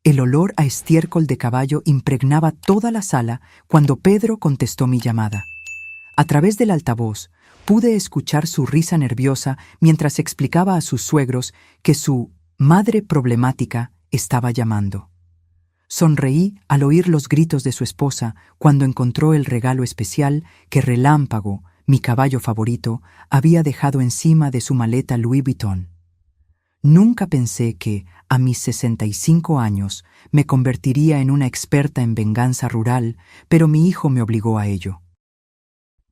El olor a estiércol de caballo impregnaba toda la sala cuando Pedro contestó mi llamada. A través del altavoz, pude escuchar su risa nerviosa mientras explicaba a sus suegros que su madre problemática estaba llamando. Sonreí al oír los gritos de su esposa cuando encontró el regalo especial que Relámpago, mi caballo favorito, había dejado encima de su maleta Louis Vuitton. Nunca pensé que, a mis 65 años, me convertiría en una experta en venganza rural, pero mi hijo me obligó a ello.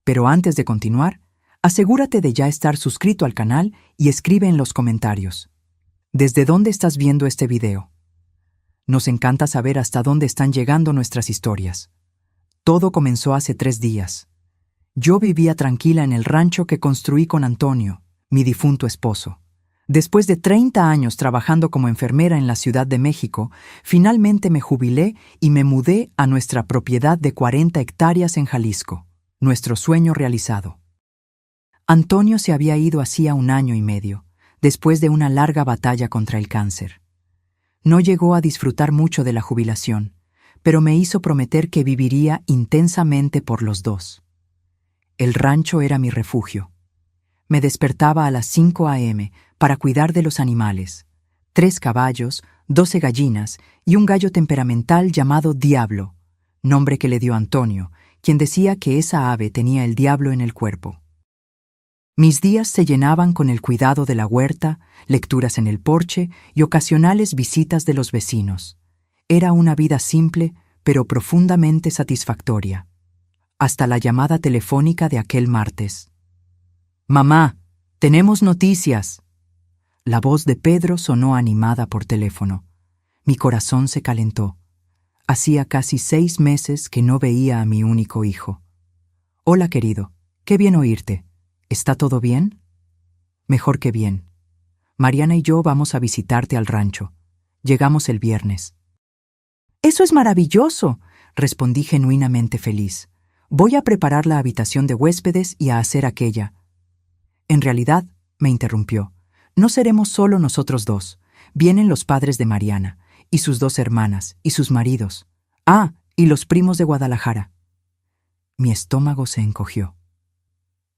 Pero antes de continuar, asegúrate de ya estar suscrito al canal y escribe en los comentarios. ¿Desde dónde estás viendo este video? Nos encanta saber hasta dónde están llegando nuestras historias. Todo comenzó hace 3 días. Yo vivía tranquila en el rancho que construí con Antonio, mi difunto esposo. Después de 30 años trabajando como enfermera en la Ciudad de México, finalmente me jubilé y me mudé a nuestra propiedad de 40 hectáreas en Jalisco, nuestro sueño realizado. Antonio se había ido hacía 1 año y medio, después de una larga batalla contra el cáncer. No llegó a disfrutar mucho de la jubilación, pero me hizo prometer que viviría intensamente por los dos. El rancho era mi refugio. Me despertaba a las 5 a.m. para cuidar de los animales, 3 caballos, 12 gallinas y un gallo temperamental llamado Diablo, nombre que le dio Antonio, quien decía que esa ave tenía el diablo en el cuerpo. Mis días se llenaban con el cuidado de la huerta, lecturas en el porche y ocasionales visitas de los vecinos. Era una vida simple, pero profundamente satisfactoria. Hasta la llamada telefónica de aquel martes. «Mamá, tenemos noticias». La voz de Pedro sonó animada por teléfono. Mi corazón se calentó. Hacía casi 6 meses que no veía a mi único hijo. «Hola, querido. Qué bien oírte. ¿Está todo bien?» «Mejor que bien. Mariana y yo vamos a visitarte al rancho. Llegamos el viernes». «Eso es maravilloso», respondí genuinamente feliz. «Voy a preparar la habitación de huéspedes y a hacer aquella». «En realidad», me interrumpió, «no seremos solo nosotros dos. Vienen los padres de Mariana, y sus 2 hermanas, y sus maridos. Ah, y los primos de Guadalajara». Mi estómago se encogió.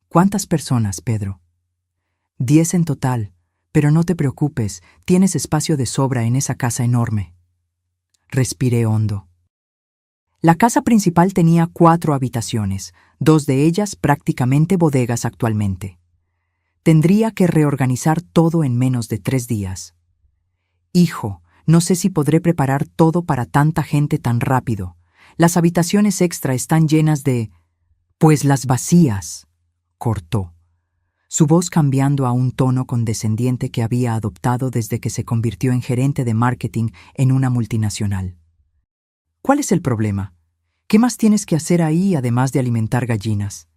«¿Cuántas personas, Pedro?» 10 en total, pero no te preocupes, tienes espacio de sobra en esa casa enorme. Respiré hondo. La casa principal tenía 4 habitaciones, 2 de ellas prácticamente bodegas actualmente. Tendría que reorganizar todo en menos de 3 días. «Hijo, no sé si podré preparar todo para tanta gente tan rápido. Las habitaciones extra están llenas de... Pues las vacías», cortó, su voz cambiando a un tono condescendiente que había adoptado desde que se convirtió en gerente de marketing en una multinacional. «¿Cuál es el problema? ¿Qué más tienes que hacer ahí además de alimentar gallinas?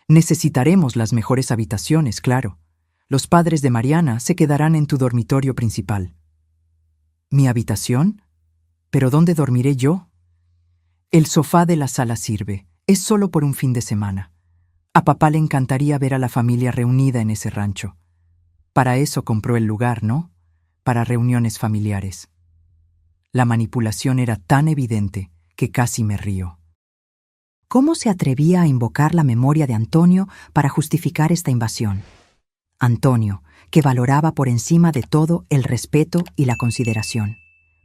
Necesitaremos las mejores habitaciones, claro. Los padres de Mariana se quedarán en tu dormitorio principal». «¿Mi habitación? ¿Pero dónde dormiré yo?» «El sofá de la sala sirve. Es solo por un fin de semana. A papá le encantaría ver a la familia reunida en ese rancho. Para eso compró el lugar, ¿no? Para reuniones familiares». La manipulación era tan evidente que casi me río. ¿Cómo se atrevía a invocar la memoria de Antonio para justificar esta invasión? Antonio, que valoraba por encima de todo el respeto y la consideración.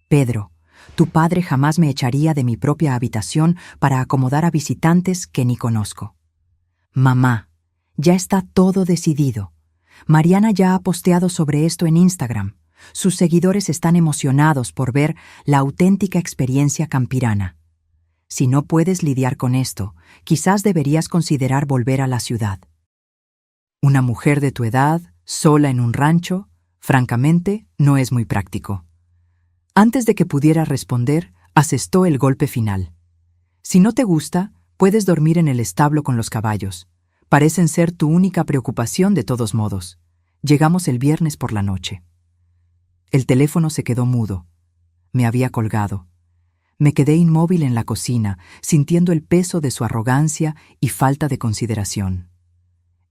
«Pedro, tu padre jamás me echaría de mi propia habitación para acomodar a visitantes que ni conozco». «Mamá, ya está todo decidido. Mariana ya ha posteado sobre esto en Instagram. Sus seguidores están emocionados por ver la auténtica experiencia campirana. Si no puedes lidiar con esto, quizás deberías considerar volver a la ciudad». Una mujer de tu edad, sola en un rancho, francamente, no es muy práctico. Antes de que pudiera responder, asestó el golpe final. «Si no te gusta, puedes dormir en el establo con los caballos. Parecen ser tu única preocupación de todos modos. Llegamos el viernes por la noche». El teléfono se quedó mudo. Me había colgado. Me quedé inmóvil en la cocina, sintiendo el peso de su arrogancia y falta de consideración.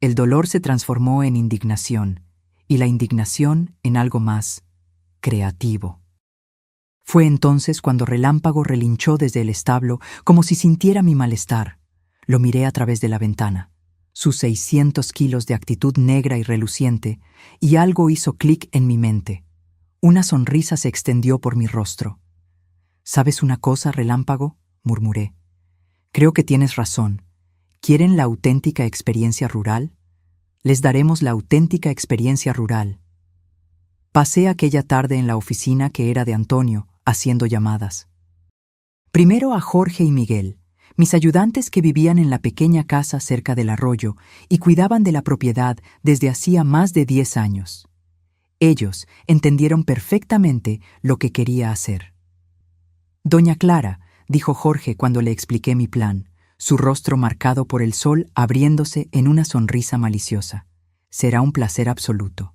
El dolor se transformó en indignación, y la indignación en algo más creativo. Fue entonces cuando Relámpago relinchó desde el establo como si sintiera mi malestar. Lo miré a través de la ventana. Sus 600 kilos de actitud negra y reluciente, y algo hizo clic en mi mente. Una sonrisa se extendió por mi rostro. ¿Sabes una cosa, Relámpago?, murmuré. Creo que tienes razón. ¿Quieren la auténtica experiencia rural? Les daremos la auténtica experiencia rural. Pasé aquella tarde en la oficina que era de Antonio, haciendo llamadas. Primero a Jorge y Miguel, mis ayudantes que vivían en la pequeña casa cerca del arroyo y cuidaban de la propiedad desde hacía más de 10 años. Ellos entendieron perfectamente lo que quería hacer. Doña Clara, dijo Jorge cuando le expliqué mi plan, su rostro marcado por el sol abriéndose en una sonrisa maliciosa. Será un placer absoluto.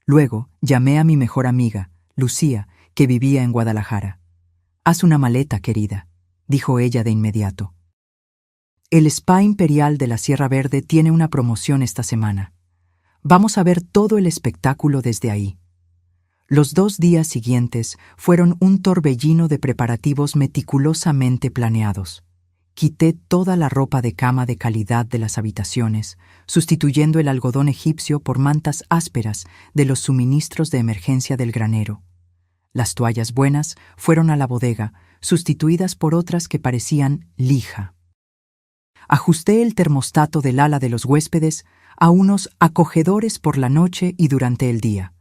Luego llamé a mi mejor amiga, Lucía, que vivía en Guadalajara. Haz una maleta, querida, dijo ella de inmediato. El Spa Imperial de la Sierra Verde tiene una promoción esta semana. Vamos a ver todo el espectáculo desde ahí. Los 2 días siguientes fueron un torbellino de preparativos meticulosamente planeados. Quité toda la ropa de cama de calidad de las habitaciones, sustituyendo el algodón egipcio por mantas ásperas de los suministros de emergencia del granero. Las toallas buenas fueron a la bodega, sustituidas por otras que parecían lija. Ajusté el termostato del ala de los huéspedes a unos acogedores por la noche y durante el día.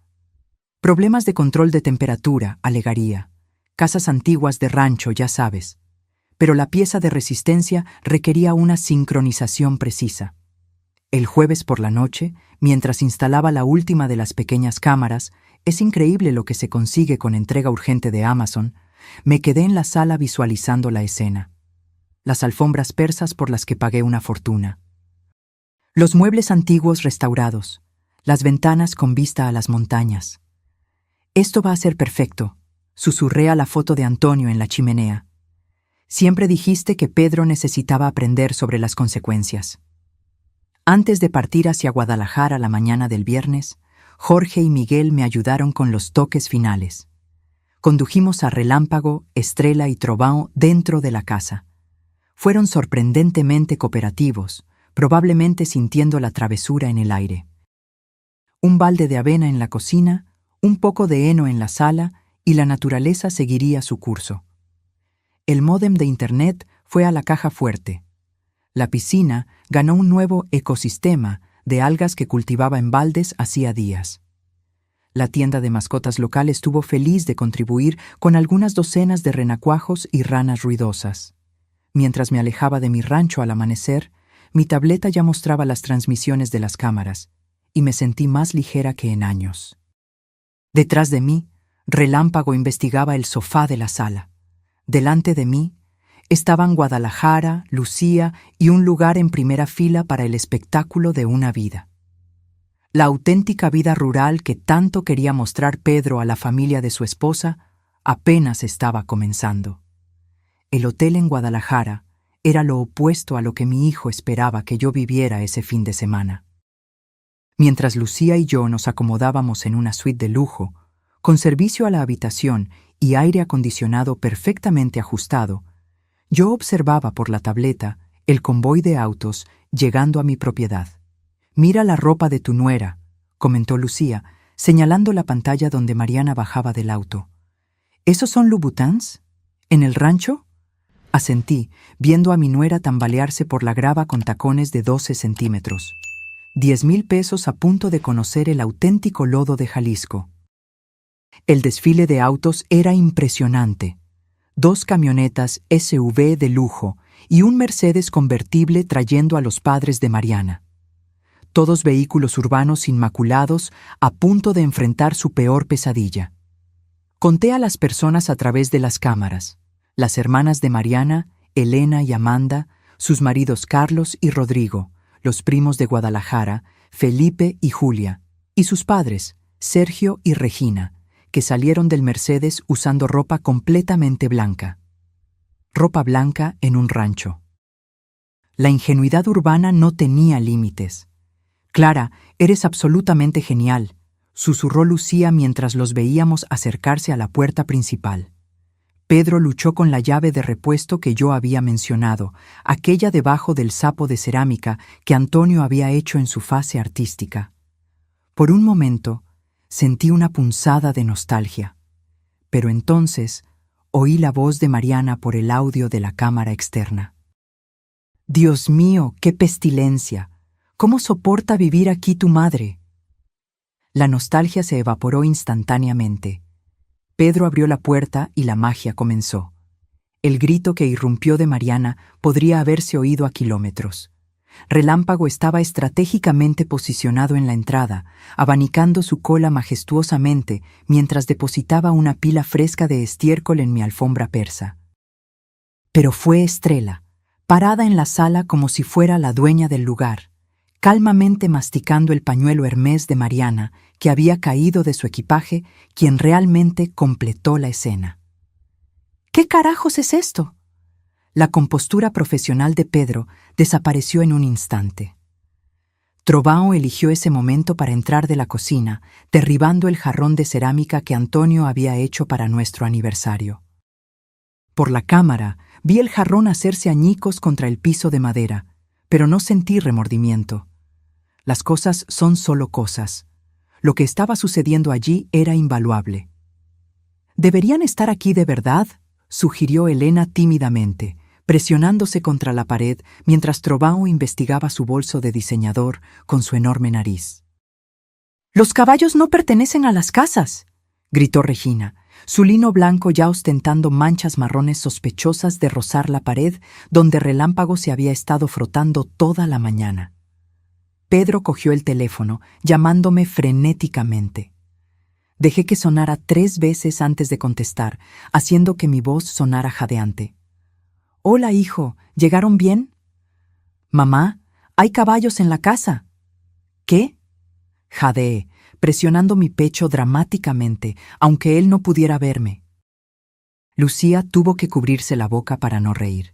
Problemas de control de temperatura, alegaría. Casas antiguas de rancho, ya sabes. Pero la pieza de resistencia requería una sincronización precisa. El jueves por la noche, mientras instalaba la última de las pequeñas cámaras, es increíble lo que se consigue con entrega urgente de Amazon, me quedé en la sala visualizando la escena. Las alfombras persas por las que pagué una fortuna. Los muebles antiguos restaurados, las ventanas con vista a las montañas. Esto va a ser perfecto, susurré a la foto de Antonio en la chimenea. Siempre dijiste que Pedro necesitaba aprender sobre las consecuencias. Antes de partir hacia Guadalajara la mañana del viernes, Jorge y Miguel me ayudaron con los toques finales. Condujimos a Relámpago, Estrella y Trovão dentro de la casa. Fueron sorprendentemente cooperativos, probablemente sintiendo la travesura en el aire. Un balde de avena en la cocina, un poco de heno en la sala y la naturaleza seguiría su curso. El módem de Internet fue a la caja fuerte. La piscina ganó un nuevo ecosistema de algas que cultivaba en baldes hacía días. La tienda de mascotas local estuvo feliz de contribuir con algunas docenas de renacuajos y ranas ruidosas. Mientras me alejaba de mi rancho al amanecer, mi tableta ya mostraba las transmisiones de las cámaras, y me sentí más ligera que en años. Detrás de mí, Relámpago investigaba el sofá de la sala. Delante de mí estaban Guadalajara, Lucía y un lugar en primera fila para el espectáculo de una vida. La auténtica vida rural que tanto quería mostrar Pedro a la familia de su esposa apenas estaba comenzando. El hotel en Guadalajara era lo opuesto a lo que mi hijo esperaba que yo viviera ese fin de semana. Mientras Lucía y yo nos acomodábamos en una suite de lujo, con servicio a la habitación y aire acondicionado perfectamente ajustado, yo observaba por la tableta el convoy de autos llegando a mi propiedad. «Mira la ropa de tu nuera», comentó Lucía, señalando la pantalla donde Mariana bajaba del auto. «¿Esos son Louboutins? ¿En el rancho?» Asentí, viendo a mi nuera tambalearse por la grava con tacones de 12 centímetros. 10,000 pesos a punto de conocer el auténtico lodo de Jalisco. El desfile de autos era impresionante. 2 camionetas SUV de lujo y un Mercedes convertible trayendo a los padres de Mariana. Todos vehículos urbanos inmaculados a punto de enfrentar su peor pesadilla. Conté a las personas a través de las cámaras. Las hermanas de Mariana, Elena y Amanda, sus maridos Carlos y Rodrigo, los primos de Guadalajara, Felipe y Julia, y sus padres, Sergio y Regina, que salieron del Mercedes usando ropa completamente blanca. Ropa blanca en un rancho. La ingenuidad urbana no tenía límites. «Clara, eres absolutamente genial», susurró Lucía mientras los veíamos acercarse a la puerta principal. Pedro luchó con la llave de repuesto que yo había mencionado, aquella debajo del sapo de cerámica que Antonio había hecho en su fase artística. Por un momento, sentí una punzada de nostalgia, pero entonces oí la voz de Mariana por el audio de la cámara externa. «Dios mío, qué pestilencia. ¿Cómo soporta vivir aquí tu madre?» La nostalgia se evaporó instantáneamente. Pedro abrió la puerta y la magia comenzó. El grito que irrumpió de Mariana podría haberse oído a kilómetros. Relámpago estaba estratégicamente posicionado en la entrada, abanicando su cola majestuosamente mientras depositaba una pila fresca de estiércol en mi alfombra persa. Pero fue Estrella, parada en la sala como si fuera la dueña del lugar, calmamente masticando el pañuelo Hermès de Mariana, que había caído de su equipaje, quien realmente completó la escena. ¿Qué carajos es esto? La compostura profesional de Pedro desapareció en un instante. Trovão eligió ese momento para entrar de la cocina, derribando el jarrón de cerámica que Antonio había hecho para nuestro aniversario. Por la cámara vi el jarrón hacerse añicos contra el piso de madera, pero no sentí remordimiento. Las cosas son solo cosas. Lo que estaba sucediendo allí era invaluable. «¿Deberían estar aquí de verdad?», sugirió Elena tímidamente, presionándose contra la pared mientras Trovão investigaba su bolso de diseñador con su enorme nariz. «Los caballos no pertenecen a las casas», gritó Regina, su lino blanco ya ostentando manchas marrones sospechosas de rozar la pared donde Relámpago se había estado frotando toda la mañana. Pedro cogió el teléfono, llamándome frenéticamente. Dejé que sonara 3 veces antes de contestar, haciendo que mi voz sonara jadeante. «Hola, hijo, ¿llegaron bien?» «Mamá, hay caballos en la casa». «¿Qué?», jadeé, presionando mi pecho dramáticamente, aunque él no pudiera verme. Lucía tuvo que cubrirse la boca para no reír.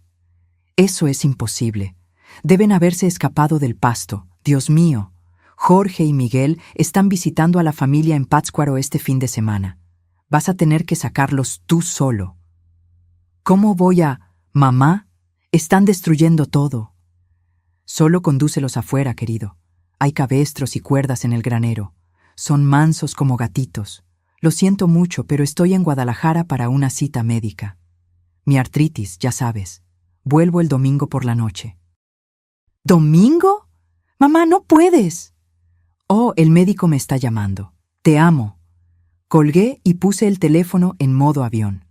«Eso es imposible. Deben haberse escapado del pasto. Dios mío. Jorge y Miguel están visitando a la familia en Pátzcuaro este fin de semana. Vas a tener que sacarlos tú solo». «¿Cómo voy a...? Mamá, están destruyendo todo». «Solo condúcelos afuera, querido. Hay cabestros y cuerdas en el granero. Son mansos como gatitos. Lo siento mucho, pero estoy en Guadalajara para una cita médica. Mi artritis, ya sabes. Vuelvo el domingo por la noche». «¿Domingo? Mamá, no puedes». «Oh, el médico me está llamando. Te amo». Colgué y puse el teléfono en modo avión.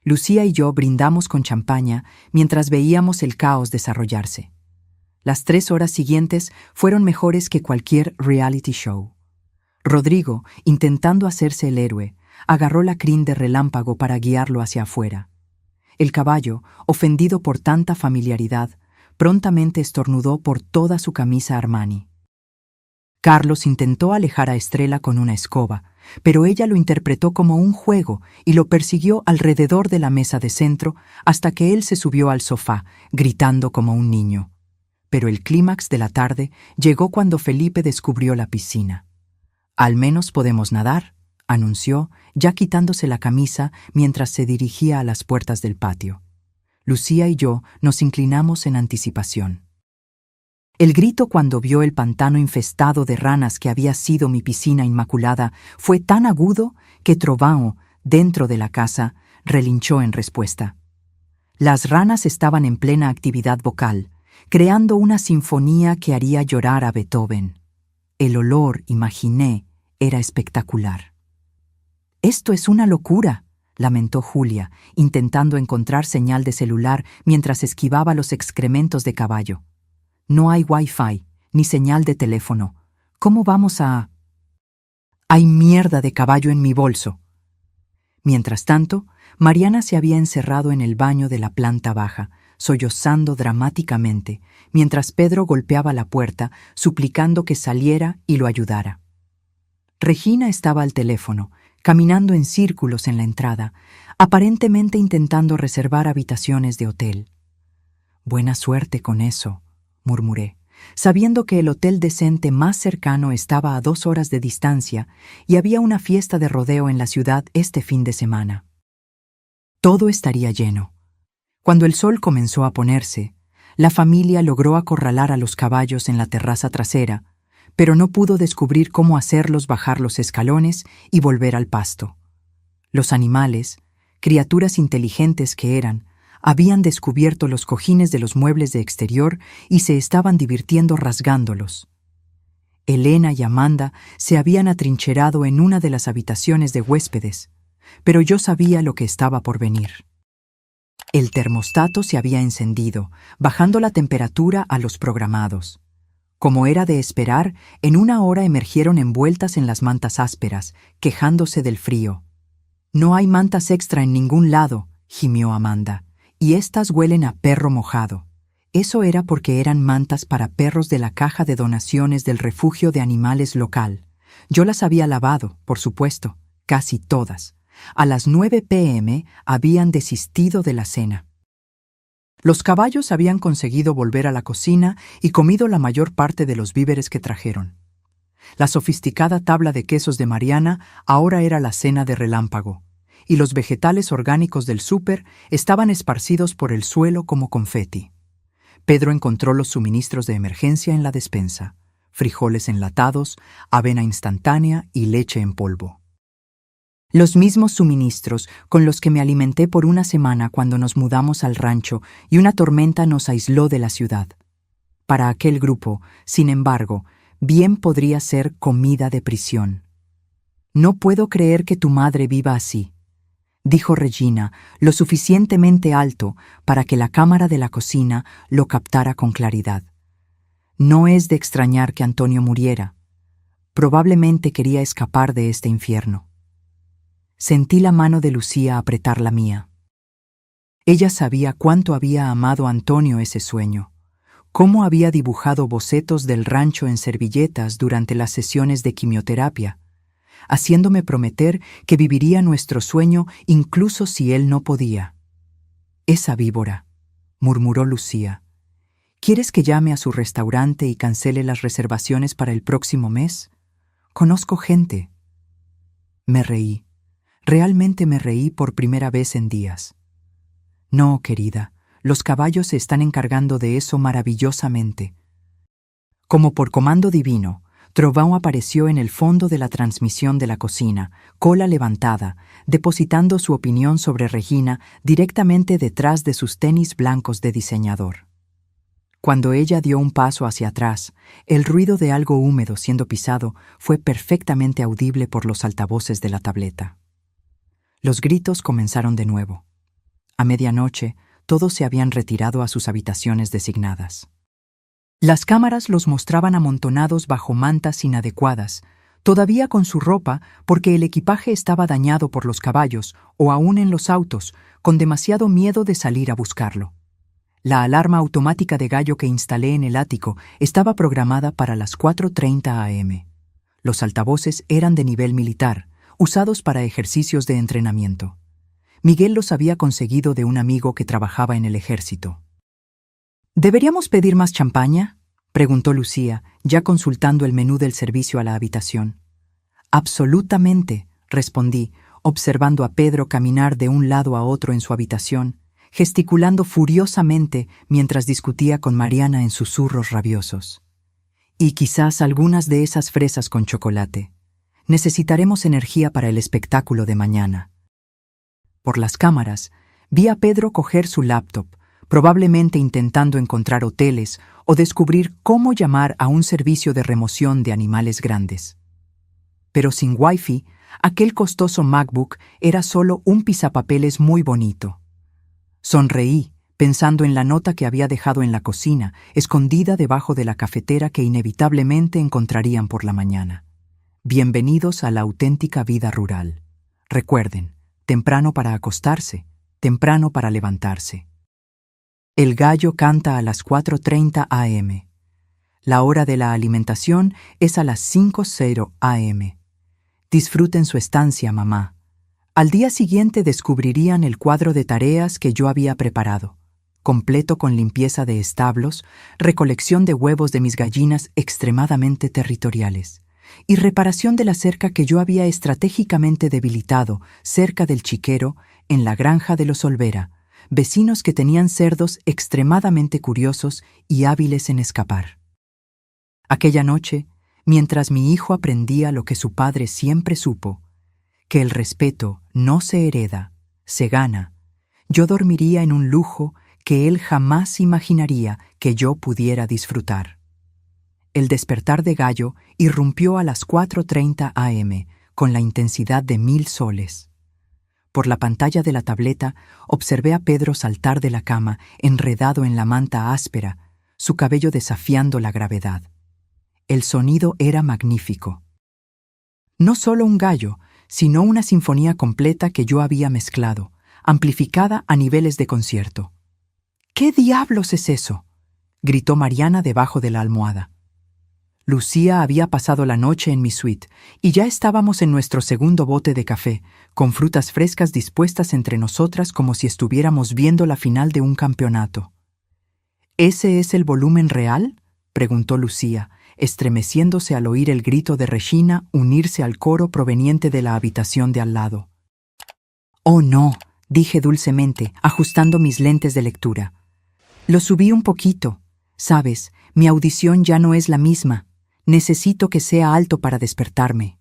Lucía y yo brindamos con champaña mientras veíamos el caos desarrollarse. Las 3 horas siguientes fueron mejores que cualquier reality show. Rodrigo, intentando hacerse el héroe, agarró la crin de Relámpago para guiarlo hacia afuera. El caballo, ofendido por tanta familiaridad, prontamente estornudó por toda su camisa Armani. Carlos intentó alejar a Estrella con una escoba, pero ella lo interpretó como un juego y lo persiguió alrededor de la mesa de centro hasta que él se subió al sofá, gritando como un niño. Pero el clímax de la tarde llegó cuando Felipe descubrió la piscina. «Al menos podemos nadar», anunció, ya quitándose la camisa mientras se dirigía a las puertas del patio. Lucía y yo nos inclinamos en anticipación. El grito cuando vio el pantano infestado de ranas que había sido mi piscina inmaculada fue tan agudo que Trovão, dentro de la casa, relinchó en respuesta. Las ranas estaban en plena actividad vocal, creando una sinfonía que haría llorar a Beethoven. El olor, imaginé, era espectacular. «Esto es una locura», lamentó Julia, intentando encontrar señal de celular mientras esquivaba los excrementos de caballo. «No hay Wi-Fi, ni señal de teléfono. ¿Cómo vamos a...?» «Hay mierda de caballo en mi bolso». Mientras tanto, Mariana se había encerrado en el baño de la planta baja, sollozando dramáticamente, mientras Pedro golpeaba la puerta, suplicando que saliera y lo ayudara. Regina estaba al teléfono, caminando en círculos en la entrada, aparentemente intentando reservar habitaciones de hotel. «Buena suerte con eso», murmuré, sabiendo que el hotel decente más cercano estaba a 2 horas de distancia y había una fiesta de rodeo en la ciudad este fin de semana. Todo estaría lleno. Cuando el sol comenzó a ponerse, la familia logró acorralar a los caballos en la terraza trasera, pero no pudo descubrir cómo hacerlos bajar los escalones y volver al pasto. Los animales, criaturas inteligentes que eran, habían descubierto los cojines de los muebles de exterior y se estaban divirtiendo rasgándolos. Elena y Amanda se habían atrincherado en una de las habitaciones de huéspedes, pero yo sabía lo que estaba por venir. El termostato se había encendido, bajando la temperatura a los programados. Como era de esperar, en una hora emergieron envueltas en las mantas ásperas, quejándose del frío. «No hay mantas extra en ningún lado», gimió Amanda, «y estas huelen a perro mojado». Eso era porque eran mantas para perros de la caja de donaciones del refugio de animales local. Yo las había lavado, por supuesto, casi todas. A las 9 p.m. habían desistido de la cena. Los caballos habían conseguido volver a la cocina y comido la mayor parte de los víveres que trajeron. La sofisticada tabla de quesos de Mariana ahora era la cena de relámpago, y los vegetales orgánicos del súper estaban esparcidos por el suelo como confeti. Pedro encontró los suministros de emergencia en la despensa: frijoles enlatados, avena instantánea y leche en polvo. Los mismos suministros con los que me alimenté por una semana cuando nos mudamos al rancho y una tormenta nos aisló de la ciudad. Para aquel grupo, sin embargo, bien podría ser comida de prisión. «No puedo creer que tu madre viva así», dijo Regina, lo suficientemente alto para que la cámara de la cocina lo captara con claridad. No es de extrañar que Antonio muriera. Probablemente quería escapar de este infierno. Sentí la mano de Lucía apretar la mía. Ella sabía cuánto había amado Antonio ese sueño, cómo había dibujado bocetos del rancho en servilletas durante las sesiones de quimioterapia, haciéndome prometer que viviría nuestro sueño incluso si él no podía. «Esa víbora», murmuró Lucía. «¿Quieres que llame a su restaurante y cancele las reservaciones para el próximo mes? Conozco gente». Me reí. Realmente me reí por primera vez en días. «No, querida, los caballos se están encargando de eso maravillosamente». Como por comando divino, Trovão apareció en el fondo de la transmisión de la cocina, cola levantada, depositando su opinión sobre Regina directamente detrás de sus tenis blancos de diseñador. Cuando ella dio un paso hacia atrás, el ruido de algo húmedo siendo pisado fue perfectamente audible por los altavoces de la tableta. Los gritos comenzaron de nuevo. A medianoche, todos se habían retirado a sus habitaciones designadas. Las cámaras los mostraban amontonados bajo mantas inadecuadas, todavía con su ropa porque el equipaje estaba dañado por los caballos o aún en los autos, con demasiado miedo de salir a buscarlo. La alarma automática de gallo que instalé en el ático estaba programada para las 4:30 a.m. Los altavoces eran de nivel militar, usados para ejercicios de entrenamiento. Miguel los había conseguido de un amigo que trabajaba en el ejército. «¿Deberíamos pedir más champaña?», preguntó Lucía, ya consultando el menú del servicio a la habitación. «Absolutamente», respondí, observando a Pedro caminar de un lado a otro en su habitación, gesticulando furiosamente mientras discutía con Mariana en susurros rabiosos. «Y quizás algunas de esas fresas con chocolate. Necesitaremos energía para el espectáculo de mañana». Por las cámaras, vi a Pedro coger su laptop, probablemente intentando encontrar hoteles o descubrir cómo llamar a un servicio de remoción de animales grandes. Pero sin Wi-Fi, aquel costoso MacBook era solo un pisapapeles muy bonito. Sonreí, pensando en la nota que había dejado en la cocina, escondida debajo de la cafetera que inevitablemente encontrarían por la mañana. «Bienvenidos a la auténtica vida rural. Recuerden, temprano para acostarse, temprano para levantarse. El gallo canta a las 4:30 a.m. La hora de la alimentación es a las 5:00 a.m. Disfruten su estancia, mamá». Al día siguiente descubrirían el cuadro de tareas que yo había preparado, completo con limpieza de establos, recolección de huevos de mis gallinas extremadamente territoriales y reparación de la cerca que yo había estratégicamente debilitado cerca del chiquero en la granja de los Olvera, vecinos que tenían cerdos extremadamente curiosos y hábiles en escapar. Aquella noche, mientras mi hijo aprendía lo que su padre siempre supo, que el respeto no se hereda, se gana, yo dormiría en un lujo que él jamás imaginaría que yo pudiera disfrutar. El despertar de gallo irrumpió a las 4:30 a.m. con la intensidad de 1000 soles. Por la pantalla de la tableta observé a Pedro saltar de la cama, enredado en la manta áspera, su cabello desafiando la gravedad. El sonido era magnífico. No solo un gallo, sino una sinfonía completa que yo había mezclado, amplificada a niveles de concierto. ¿Qué diablos es eso?, gritó Mariana debajo de la almohada. Lucía había pasado la noche en mi suite y ya estábamos en nuestro segundo bote de café, con frutas frescas dispuestas entre nosotras como si estuviéramos viendo la final de un campeonato. ¿Ese es el volumen real?, preguntó Lucía, estremeciéndose al oír el grito de Regina unirse al coro proveniente de la habitación de al lado. «Oh, no», dije dulcemente, ajustando mis lentes de lectura. «Lo subí un poquito. Sabes, mi audición ya no es la misma. Necesito que sea alto para despertarme».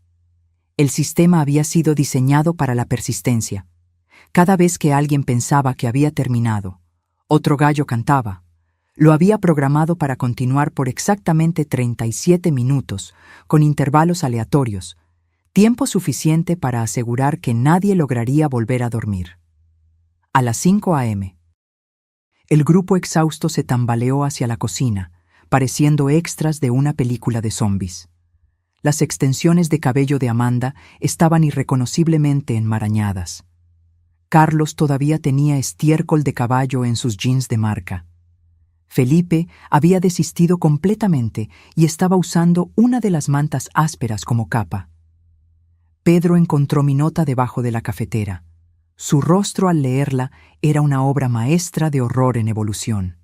El sistema había sido diseñado para la persistencia. Cada vez que alguien pensaba que había terminado, otro gallo cantaba. Lo había programado para continuar por exactamente 37 minutos, con intervalos aleatorios, tiempo suficiente para asegurar que nadie lograría volver a dormir. A las 5 a.m. El grupo exhausto se tambaleó hacia la cocina, pareciendo extras de una película de zombies. Las extensiones de cabello de Amanda estaban irreconociblemente enmarañadas. Carlos todavía tenía estiércol de caballo en sus jeans de marca. Felipe había desistido completamente y estaba usando una de las mantas ásperas como capa. Pedro encontró mi nota debajo de la cafetera. Su rostro al leerla era una obra maestra de horror en evolución.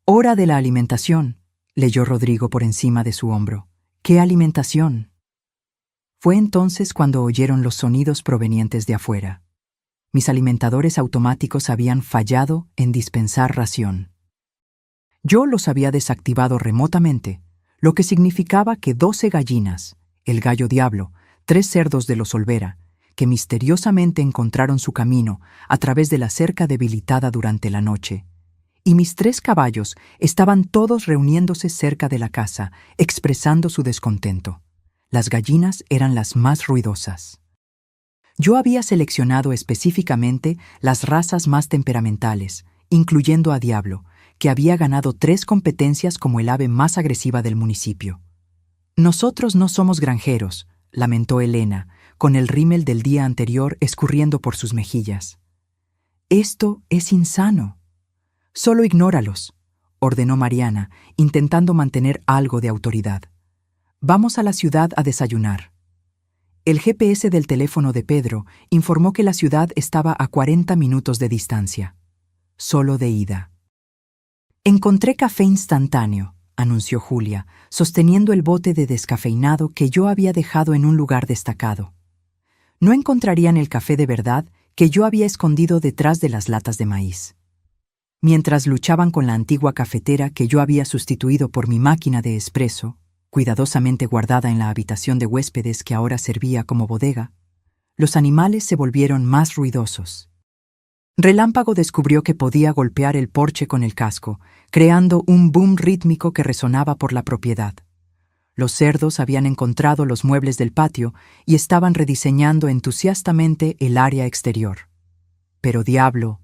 «Hora de la alimentación», leyó Rodrigo por encima de su hombro. «¿Qué alimentación?». Fue entonces cuando oyeron los sonidos provenientes de afuera. Mis alimentadores automáticos habían fallado en dispensar ración. Yo los había desactivado remotamente, lo que significaba que 12 gallinas, el gallo diablo, 3 cerdos de los Olvera, que misteriosamente encontraron su camino a través de la cerca debilitada durante la noche, y mis 3 caballos estaban todos reuniéndose cerca de la casa, expresando su descontento. Las gallinas eran las más ruidosas. Yo había seleccionado específicamente las razas más temperamentales, incluyendo a Diablo, que había ganado 3 competencias como el ave más agresiva del municipio. «Nosotros no somos granjeros», lamentó Elena, con el rímel del día anterior escurriendo por sus mejillas. «Esto es insano». «Solo ignóralos», ordenó Mariana, intentando mantener algo de autoridad. «Vamos a la ciudad a desayunar». El GPS del teléfono de Pedro informó que la ciudad estaba a 40 minutos de distancia. Solo de ida. «Encontré café instantáneo», anunció Julia, sosteniendo el bote de descafeinado que yo había dejado en un lugar destacado. No encontrarían el café de verdad que yo había escondido detrás de las latas de maíz. Mientras luchaban con la antigua cafetera que yo había sustituido por mi máquina de espresso, cuidadosamente guardada en la habitación de huéspedes que ahora servía como bodega, los animales se volvieron más ruidosos. Relámpago descubrió que podía golpear el porche con el casco, creando un boom rítmico que resonaba por la propiedad. Los cerdos habían encontrado los muebles del patio y estaban rediseñando entusiastamente el área exterior. Pero Diablo,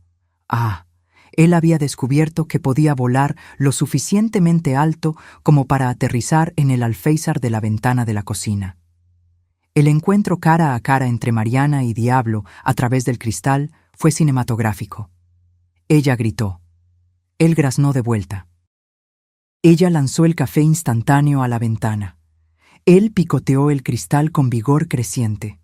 él había descubierto que podía volar lo suficientemente alto como para aterrizar en el alféizar de la ventana de la cocina. El encuentro cara a cara entre Mariana y Diablo a través del cristal fue cinematográfico. Ella gritó. Él graznó de vuelta. Ella lanzó el café instantáneo a la ventana. Él picoteó el cristal con vigor creciente.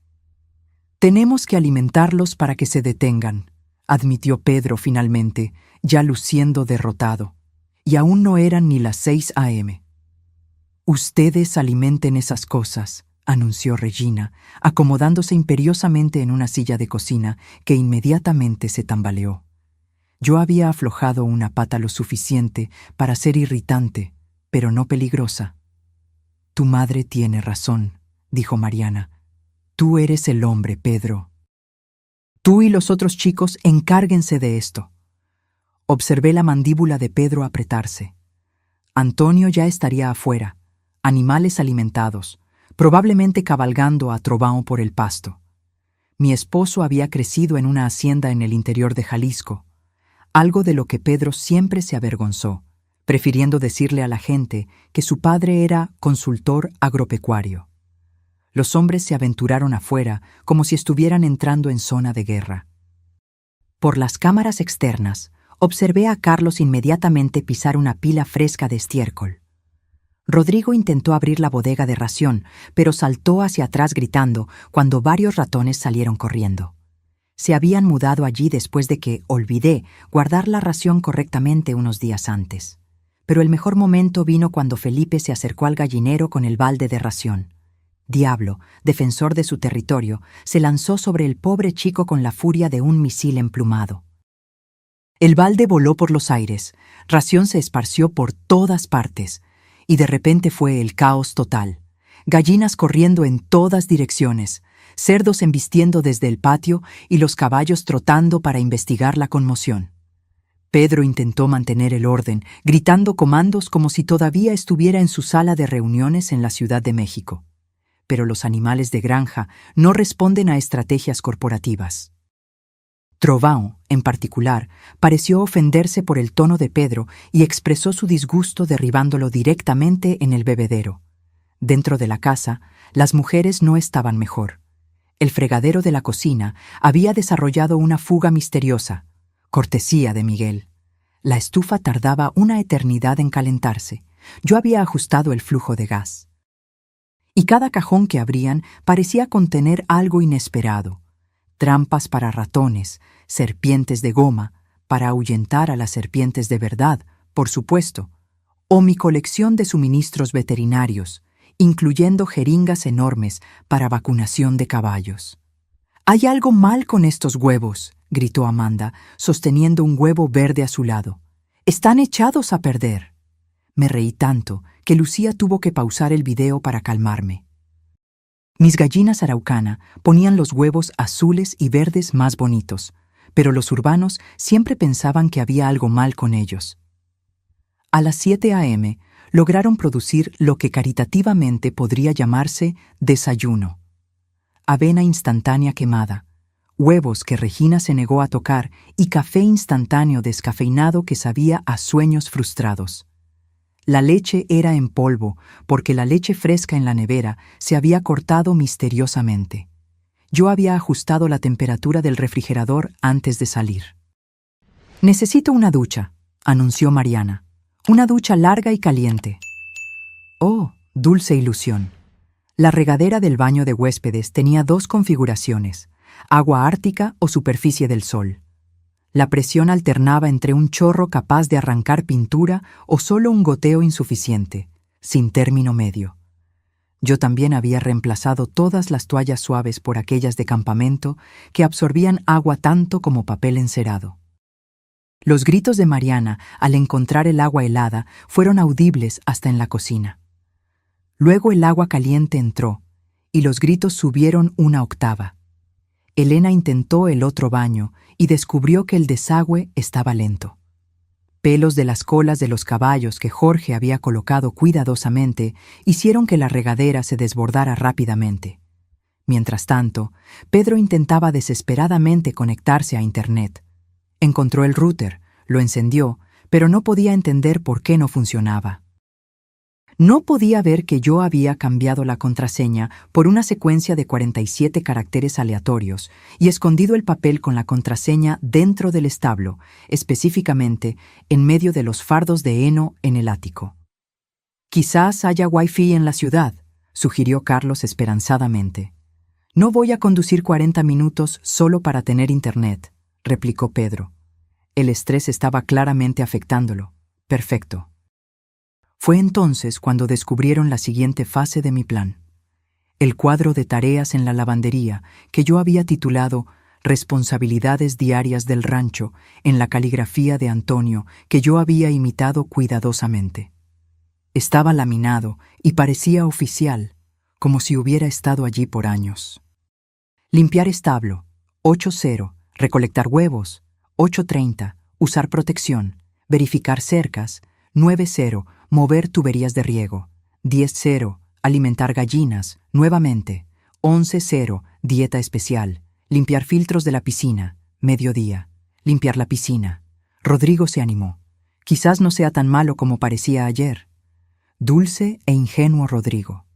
«Tenemos que alimentarlos para que se detengan», admitió Pedro finalmente, ya luciendo derrotado. Y aún no eran ni las 6 a.m. «Ustedes alimenten esas cosas», anunció Regina, acomodándose imperiosamente en una silla de cocina que inmediatamente se tambaleó. Yo había aflojado una pata lo suficiente para ser irritante, pero no peligrosa. Tu madre tiene razón, dijo Mariana. Tú eres el hombre, Pedro. Tú y los otros chicos encárguense de esto. Observé la mandíbula de Pedro apretarse. Antonio ya estaría afuera, animales alimentados, probablemente cabalgando a trovão por el pasto. Mi esposo había crecido en una hacienda en el interior de Jalisco, algo de lo que Pedro siempre se avergonzó, prefiriendo decirle a la gente que su padre era consultor agropecuario. Los hombres se aventuraron afuera como si estuvieran entrando en zona de guerra. Por las cámaras externas, observé a Carlos inmediatamente pisar una pila fresca de estiércol. Rodrigo intentó abrir la bodega de ración, pero saltó hacia atrás gritando cuando varios ratones salieron corriendo. Se habían mudado allí después de que olvidé guardar la ración correctamente unos días antes. Pero el mejor momento vino cuando Felipe se acercó al gallinero con el balde de ración. Diablo, defensor de su territorio, se lanzó sobre el pobre chico con la furia de un misil emplumado. El balde voló por los aires, ración se esparció por todas partes, y de repente fue el caos total. Gallinas corriendo en todas direcciones, cerdos embistiendo desde el patio y los caballos trotando para investigar la conmoción. Pedro intentó mantener el orden, gritando comandos como si todavía estuviera en su sala de reuniones en la Ciudad de México. Pero los animales de granja no responden a estrategias corporativas. Trovão, en particular, pareció ofenderse por el tono de Pedro y expresó su disgusto derribándolo directamente en el bebedero. Dentro de la casa, las mujeres no estaban mejor. El fregadero de la cocina había desarrollado una fuga misteriosa, cortesía de Miguel. La estufa tardaba una eternidad en calentarse. Yo había ajustado el flujo de gas. Y cada cajón que abrían parecía contener algo inesperado. Trampas para ratones, serpientes de goma, para ahuyentar a las serpientes de verdad, por supuesto, o mi colección de suministros veterinarios, incluyendo jeringas enormes para vacunación de caballos. «Hay algo mal con estos huevos», gritó Amanda, sosteniendo un huevo verde a su lado. «Están echados a perder». Me reí tanto que Lucía tuvo que pausar el video para calmarme. Mis gallinas araucana ponían los huevos azules y verdes más bonitos, pero los urbanos siempre pensaban que había algo mal con ellos. A las 7 a.m. lograron producir lo que caritativamente podría llamarse desayuno. Avena instantánea quemada, huevos que Regina se negó a tocar y café instantáneo descafeinado que sabía a sueños frustrados. La leche era en polvo, porque la leche fresca en la nevera se había cortado misteriosamente. Yo había ajustado la temperatura del refrigerador antes de salir. «Necesito una ducha», anunció Mariana. «Una ducha larga y caliente». Oh, dulce ilusión. La regadera del baño de huéspedes tenía dos configuraciones, agua ártica o superficie del sol. La presión alternaba entre un chorro capaz de arrancar pintura o solo un goteo insuficiente, sin término medio. Yo también había reemplazado todas las toallas suaves por aquellas de campamento que absorbían agua tanto como papel encerado. Los gritos de Mariana al encontrar el agua helada fueron audibles hasta en la cocina. Luego el agua caliente entró, y los gritos subieron una octava. Elena intentó el otro baño y descubrió que el desagüe estaba lento. Pelos de las colas de los caballos que Jorge había colocado cuidadosamente hicieron que la regadera se desbordara rápidamente. Mientras tanto, Pedro intentaba desesperadamente conectarse a Internet. Encontró el router, lo encendió, pero no podía entender por qué no funcionaba. No podía ver que yo había cambiado la contraseña por una secuencia de 47 caracteres aleatorios y escondido el papel con la contraseña dentro del establo, específicamente en medio de los fardos de heno en el ático. «Quizás haya wifi en la ciudad», sugirió Carlos esperanzadamente. «No voy a conducir 40 minutos solo para tener internet», replicó Pedro. El estrés estaba claramente afectándolo. Perfecto. Fue entonces cuando descubrieron la siguiente fase de mi plan. el cuadro de tareas en la lavandería que yo había titulado Responsabilidades diarias del rancho en la caligrafía de Antonio que yo había imitado cuidadosamente. Estaba laminado y parecía oficial, como si hubiera estado allí por años. Limpiar establo, 8:0, recolectar huevos, 8:30, usar protección, verificar cercas, 9:0, mover tuberías de riego, 10:0, alimentar gallinas, nuevamente, 11:0, dieta especial, limpiar filtros de la piscina, mediodía, limpiar la piscina. Rodrigo se animó. Quizás no sea tan malo como parecía ayer. Dulce e ingenuo Rodrigo.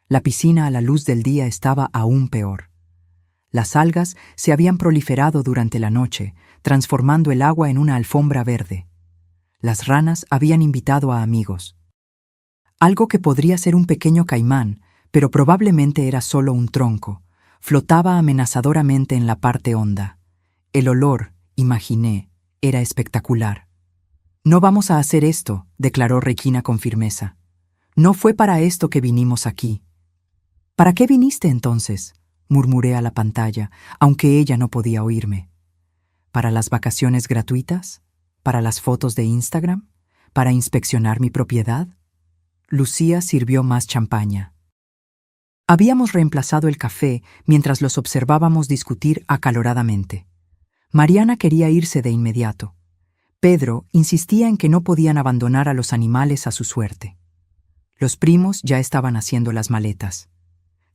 La piscina a la luz del día estaba aún peor. Las algas se habían proliferado durante la noche, transformando el agua en una alfombra verde. Las ranas habían invitado a amigos. Algo que podría ser un pequeño caimán, pero probablemente era solo un tronco, flotaba amenazadoramente en la parte honda. El olor, imaginé, era espectacular. «No vamos a hacer esto», declaró Regina con firmeza. «No fue para esto que vinimos aquí». «¿Para qué viniste entonces?», murmuré a la pantalla, aunque ella no podía oírme. ¿Para las vacaciones gratuitas? ¿Para las fotos de Instagram? ¿Para inspeccionar mi propiedad? Lucía sirvió más champaña. Habíamos reemplazado el café mientras los observábamos discutir acaloradamente. Mariana quería irse de inmediato. Pedro insistía en que no podían abandonar a los animales a su suerte. Los primos ya estaban haciendo las maletas.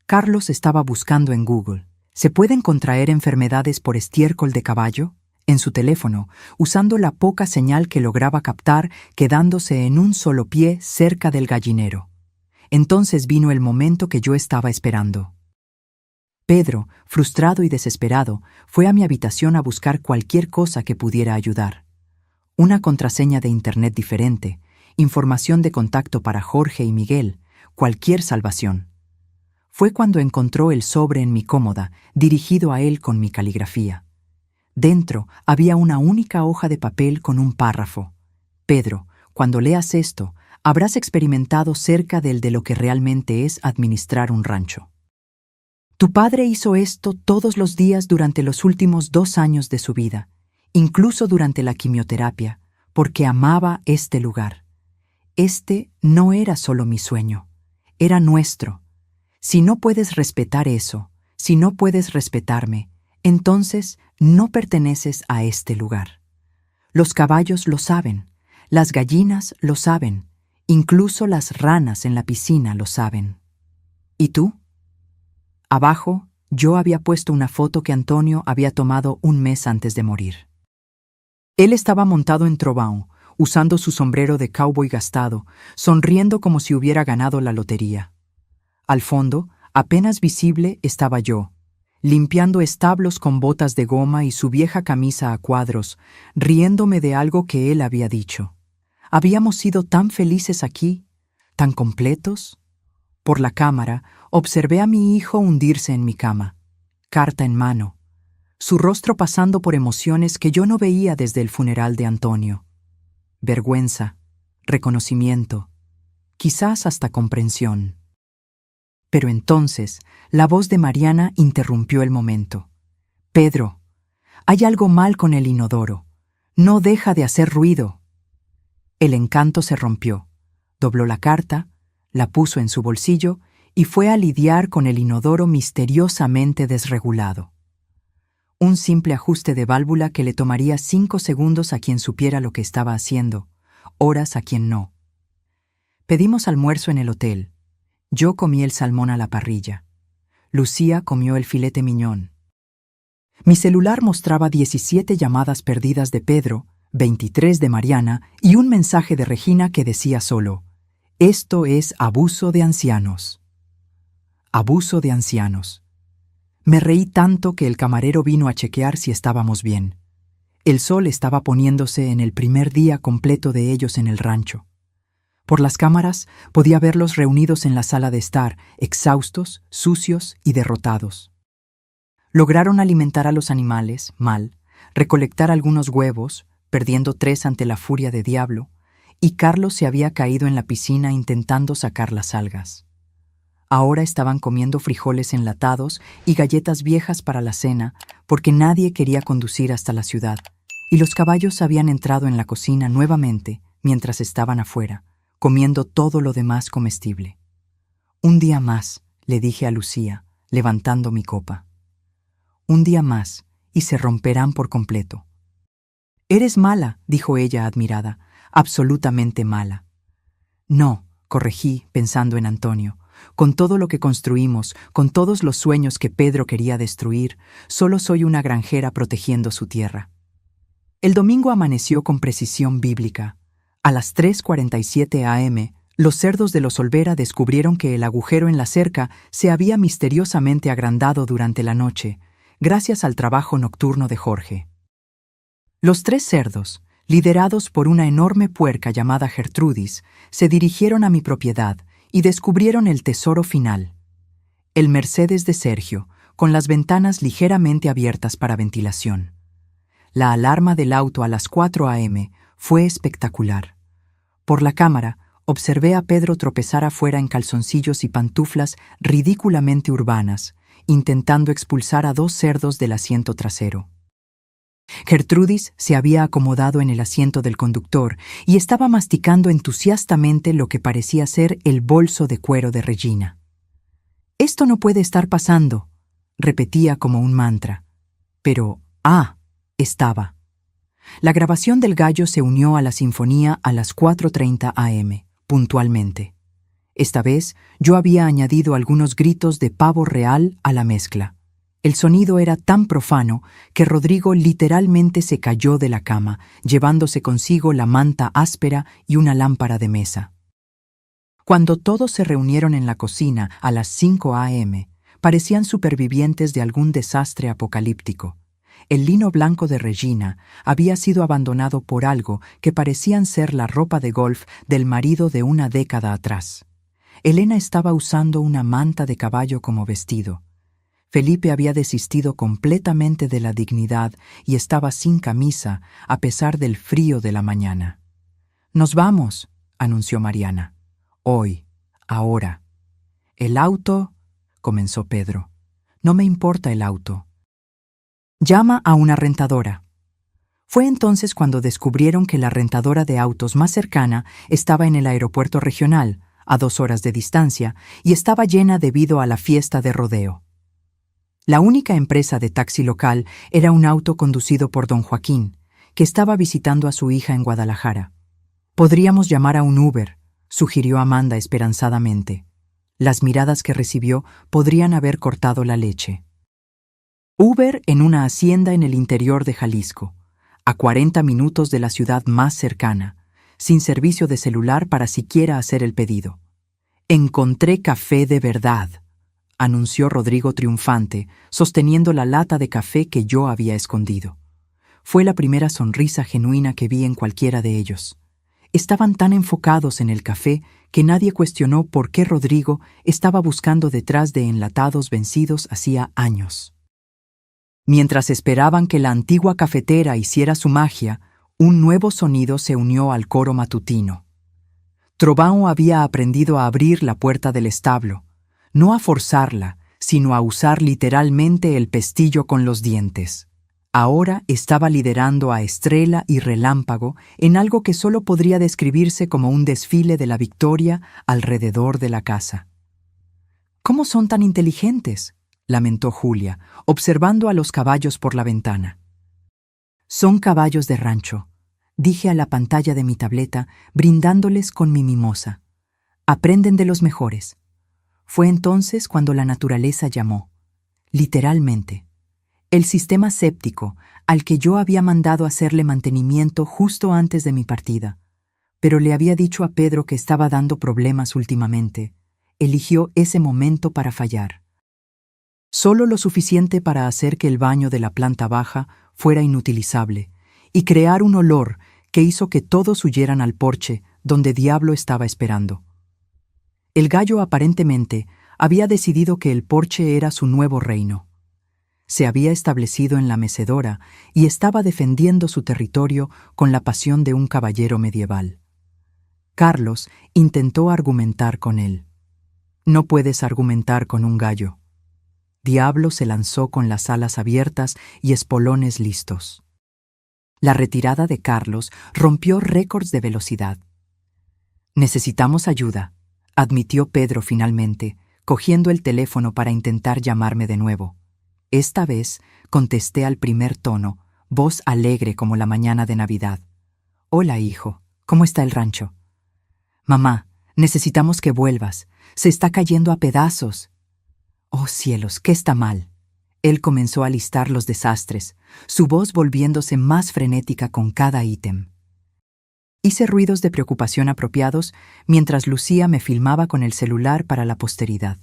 Carlos estaba buscando en Google. ¿Se pueden contraer enfermedades por estiércol de caballo? En su teléfono, usando la poca señal que lograba captar, quedándose en un solo pie cerca del gallinero. Entonces vino el momento que yo estaba esperando. Pedro, frustrado y desesperado, fue a mi habitación a buscar cualquier cosa que pudiera ayudar. Una contraseña de internet diferente, información de contacto para Jorge y Miguel, cualquier salvación. Fue cuando encontró el sobre en mi cómoda, dirigido a él con mi caligrafía. Dentro había una única hoja de papel con un párrafo. Pedro, cuando leas esto, habrás experimentado cerca de lo que realmente es administrar un rancho. Tu padre hizo esto todos los días durante los últimos 2 años de su vida, incluso durante la quimioterapia, porque amaba este lugar. Este no era solo mi sueño, era nuestro. Si no puedes respetar eso, si no puedes respetarme, entonces no perteneces a este lugar. Los caballos lo saben, las gallinas lo saben, incluso las ranas en la piscina lo saben. ¿Y tú? Abajo, yo había puesto una foto que Antonio había tomado un mes antes de morir. Él estaba montado en Trobão, usando su sombrero de cowboy gastado, sonriendo como si hubiera ganado la lotería. Al fondo, apenas visible, estaba yo, limpiando establos con botas de goma y su vieja camisa a cuadros, riéndome de algo que él había dicho. Habíamos sido tan felices aquí, tan completos. Por la cámara, observé a mi hijo hundirse en mi cama, carta en mano, su rostro pasando por emociones que yo no veía desde el funeral de Antonio. Vergüenza, reconocimiento, quizás hasta comprensión. Pero entonces, la voz de Mariana interrumpió el momento. «Pedro, hay algo mal con el inodoro. No deja de hacer ruido». El encanto se rompió. Dobló la carta, la puso en su bolsillo y fue a lidiar con el inodoro misteriosamente desregulado. Un simple ajuste de válvula que le tomaría 5 segundos a quien supiera lo que estaba haciendo, horas a quien no. Pedimos almuerzo en el hotel. Yo comí el salmón a la parrilla. Lucía comió el filete miñón. Mi celular mostraba 17 llamadas perdidas de Pedro, 23 de Mariana y un mensaje de Regina que decía solo: «Esto es abuso de ancianos». Abuso de ancianos. Me reí tanto que el camarero vino a chequear si estábamos bien. El sol estaba poniéndose en el primer día completo de ellos en el rancho. Por las cámaras podía verlos reunidos en la sala de estar, exhaustos, sucios y derrotados. Lograron alimentar a los animales, mal, recolectar algunos huevos, perdiendo 3 ante la furia de Diablo, y Carlos se había caído en la piscina intentando sacar las algas. Ahora estaban comiendo frijoles enlatados y galletas viejas para la cena, porque nadie quería conducir hasta la ciudad, y los caballos habían entrado en la cocina nuevamente mientras estaban afuera, comiendo todo lo demás comestible. Un día más, le dije a Lucía, levantando mi copa. Un día más, y se romperán por completo. Eres mala, dijo ella admirada, absolutamente mala. No, corregí, pensando en Antonio. Con todo lo que construimos, con todos los sueños que Pedro quería destruir, solo soy una granjera protegiendo su tierra. El domingo amaneció con precisión bíblica. A las 3:47 a.m., los cerdos de los Olvera descubrieron que el agujero en la cerca se había misteriosamente agrandado durante la noche, gracias al trabajo nocturno de Jorge. Los 3 cerdos, liderados por una enorme puerca llamada Gertrudis, se dirigieron a mi propiedad y descubrieron el tesoro final. El Mercedes de Sergio, con las ventanas ligeramente abiertas para ventilación. La alarma del auto a las 4 a.m. fue espectacular. Por la cámara, observé a Pedro tropezar afuera en calzoncillos y pantuflas ridículamente urbanas, intentando expulsar a 2 cerdos del asiento trasero. Gertrudis se había acomodado en el asiento del conductor y estaba masticando entusiastamente lo que parecía ser el bolso de cuero de Regina. «Esto no puede estar pasando», repetía como un mantra. Pero, estaba. La grabación del gallo se unió a la sinfonía a las 4:30 a.m., puntualmente. Esta vez yo había añadido algunos gritos de pavo real a la mezcla. El sonido era tan profano que Rodrigo literalmente se cayó de la cama, llevándose consigo la manta áspera y una lámpara de mesa. Cuando todos se reunieron en la cocina a las 5 a.m., parecían supervivientes de algún desastre apocalíptico. El lino blanco de Regina había sido abandonado por algo que parecían ser la ropa de golf del marido de una década atrás. Elena estaba usando una manta de caballo como vestido. Felipe había desistido completamente de la dignidad y estaba sin camisa a pesar del frío de la mañana. «Nos vamos», anunció Mariana. «Hoy, ahora». «El auto», comenzó Pedro. «No me importa el auto». «Llama a una rentadora». Fue entonces cuando descubrieron que la rentadora de autos más cercana estaba en el aeropuerto regional, a 2 horas de distancia, y estaba llena debido a la fiesta de rodeo. La única empresa de taxi local era un auto conducido por don Joaquín, que estaba visitando a su hija en Guadalajara. «Podríamos llamar a un Uber», sugirió Amanda esperanzadamente. Las miradas que recibió podrían haber cortado la leche. Uber en una hacienda en el interior de Jalisco, a 40 minutos de la ciudad más cercana, sin servicio de celular para siquiera hacer el pedido. «Encontré café de verdad», anunció Rodrigo triunfante, sosteniendo la lata de café que yo había escondido. Fue la primera sonrisa genuina que vi en cualquiera de ellos. Estaban tan enfocados en el café que nadie cuestionó por qué Rodrigo estaba buscando detrás de enlatados vencidos hacía años. Mientras esperaban que la antigua cafetera hiciera su magia, un nuevo sonido se unió al coro matutino. Trovão había aprendido a abrir la puerta del establo, no a forzarla, sino a usar literalmente el pestillo con los dientes. Ahora estaba liderando a Estrella y Relámpago en algo que solo podría describirse como un desfile de la victoria alrededor de la casa. «¿Cómo son tan inteligentes?», lamentó Julia, observando a los caballos por la ventana. «Son caballos de rancho», dije a la pantalla de mi tableta, brindándoles con mi mimosa. «Aprenden de los mejores». Fue entonces cuando la naturaleza llamó, literalmente. El sistema séptico, al que yo había mandado hacerle mantenimiento justo antes de mi partida, pero le había dicho a Pedro que estaba dando problemas últimamente, eligió ese momento para fallar. Solo lo suficiente para hacer que el baño de la planta baja fuera inutilizable y crear un olor que hizo que todos huyeran al porche donde Diablo estaba esperando. El gallo aparentemente había decidido que el porche era su nuevo reino. Se había establecido en la mecedora y estaba defendiendo su territorio con la pasión de un caballero medieval. Carlos intentó argumentar con él. No puedes argumentar con un gallo. Diablo se lanzó con las alas abiertas y espolones listos. La retirada de Carlos rompió récords de velocidad. «Necesitamos ayuda», admitió Pedro finalmente, cogiendo el teléfono para intentar llamarme de nuevo. Esta vez contesté al primer tono, voz alegre como la mañana de Navidad. «Hola, hijo. ¿Cómo está el rancho?» «Mamá, necesitamos que vuelvas. Se está cayendo a pedazos». «Oh, cielos, ¿qué está mal?» Él comenzó a listar los desastres, su voz volviéndose más frenética con cada ítem. Hice ruidos de preocupación apropiados mientras Lucía me filmaba con el celular para la posteridad.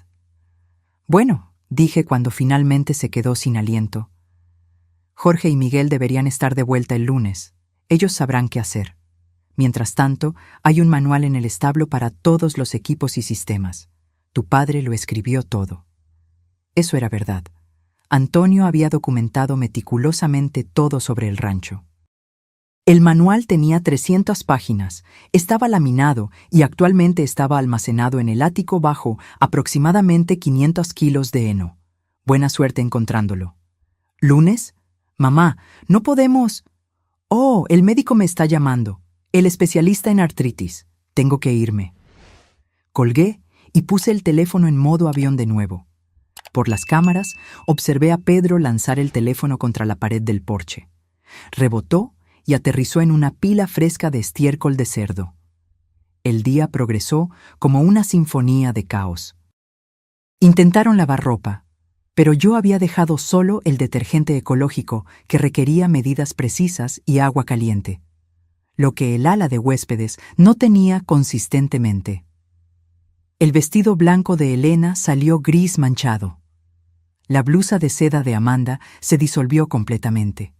«Bueno», dije cuando finalmente se quedó sin aliento. «Jorge y Miguel deberían estar de vuelta el lunes. Ellos sabrán qué hacer. Mientras tanto, hay un manual en el establo para todos los equipos y sistemas. Tu padre lo escribió todo». Eso era verdad. Antonio había documentado meticulosamente todo sobre el rancho. El manual tenía 300 páginas, estaba laminado y actualmente estaba almacenado en el ático bajo aproximadamente 500 kilos de heno. Buena suerte encontrándolo. ¿Lunes? Mamá, no podemos. Oh, el médico me está llamando. El especialista en artritis. Tengo que irme. Colgué y puse el teléfono en modo avión de nuevo. Por las cámaras, observé a Pedro lanzar el teléfono contra la pared del porche. Rebotó y aterrizó en una pila fresca de estiércol de cerdo. El día progresó como una sinfonía de caos. Intentaron lavar ropa, pero yo había dejado solo el detergente ecológico que requería medidas precisas y agua caliente, lo que el ala de huéspedes no tenía consistentemente. El vestido blanco de Elena salió gris manchado. La blusa de seda de Amanda se disolvió completamente.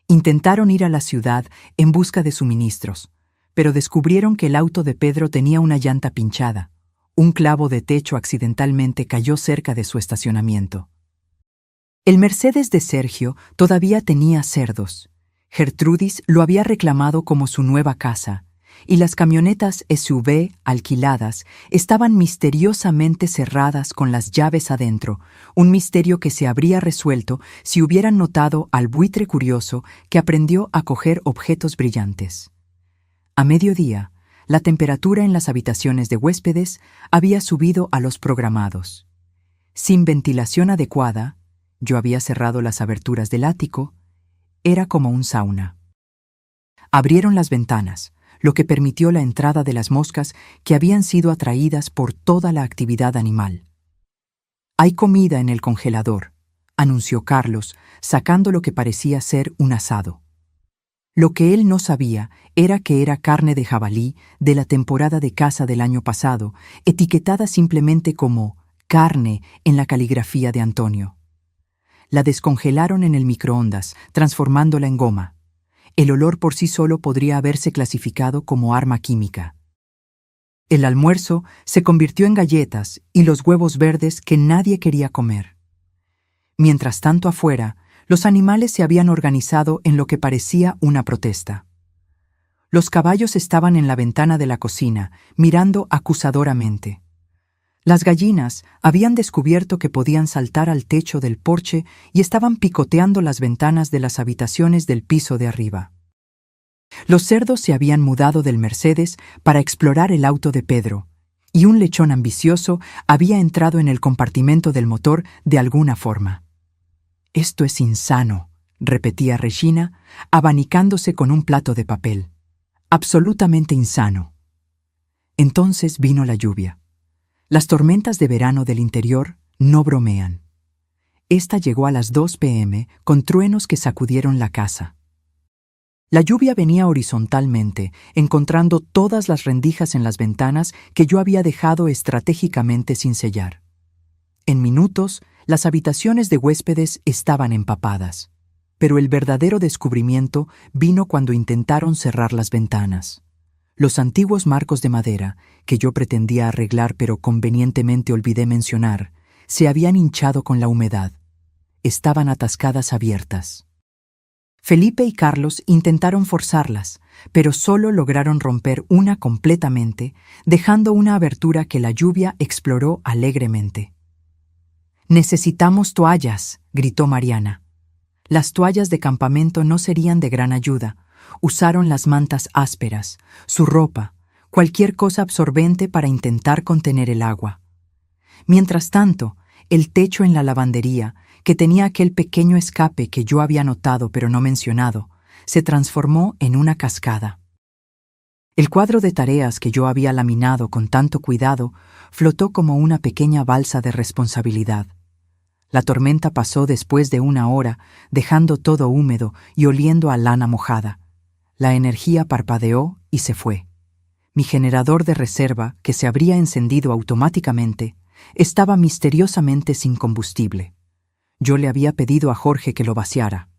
Intentaron ir a la ciudad en busca de suministros, pero descubrieron que el auto de Pedro tenía una llanta pinchada. Un clavo de techo accidentalmente cayó cerca de su estacionamiento. El Mercedes de Sergio todavía tenía cerdos. Gertrudis lo había reclamado como su nueva casa, y las camionetas SUV alquiladas estaban misteriosamente cerradas con las llaves adentro, un misterio que se habría resuelto si hubieran notado al buitre curioso que aprendió a coger objetos brillantes. A mediodía, la temperatura en las habitaciones de huéspedes había subido a los programados. Sin ventilación adecuada, yo había cerrado las aberturas del ático, era como un sauna. Abrieron las ventanas, lo que permitió la entrada de las moscas que habían sido atraídas por toda la actividad animal. «Hay comida en el congelador», anunció Carlos, sacando lo que parecía ser un asado. Lo que él no sabía era que era carne de jabalí de la temporada de caza del año pasado, etiquetada simplemente como carne en la caligrafía de Antonio. La descongelaron en el microondas, transformándola en goma. El olor por sí solo podría haberse clasificado como arma química. El almuerzo se convirtió en galletas y los huevos verdes que nadie quería comer. Mientras tanto afuera, los animales se habían organizado en lo que parecía una protesta. Los caballos estaban en la ventana de la cocina, mirando acusadoramente. Las gallinas habían descubierto que podían saltar al techo del porche y estaban picoteando las ventanas de las habitaciones del piso de arriba. Los cerdos se habían mudado del Mercedes para explorar el auto de Pedro, y un lechón ambicioso había entrado en el compartimento del motor de alguna forma. «Esto es insano», repetía Regina, abanicándose con un plato de papel. «Absolutamente insano». Entonces vino la lluvia. Las tormentas de verano del interior no bromean. Esta llegó a las 2 p.m. con truenos que sacudieron la casa. La lluvia venía horizontalmente, encontrando todas las rendijas en las ventanas que yo había dejado estratégicamente sin sellar. En minutos, las habitaciones de huéspedes estaban empapadas, pero el verdadero descubrimiento vino cuando intentaron cerrar las ventanas. Los antiguos marcos de madera, que yo pretendía arreglar pero convenientemente olvidé mencionar, se habían hinchado con la humedad. Estaban atascadas abiertas. Felipe y Carlos intentaron forzarlas, pero solo lograron romper una completamente, dejando una abertura que la lluvia exploró alegremente. «Necesitamos toallas», gritó Mariana. Las toallas de campamento no serían de gran ayuda. Usaron las mantas ásperas, su ropa, cualquier cosa absorbente para intentar contener el agua. Mientras tanto, el techo en la lavandería, que tenía aquel pequeño escape que yo había notado pero no mencionado, se transformó en una cascada. El cuadro de tareas que yo había laminado con tanto cuidado flotó como una pequeña balsa de responsabilidad. La tormenta pasó después de una hora, dejando todo húmedo y oliendo a lana mojada. La energía parpadeó y se fue. Mi generador de reserva, que se habría encendido automáticamente, estaba misteriosamente sin combustible. Yo le había pedido a Jorge que lo vaciara.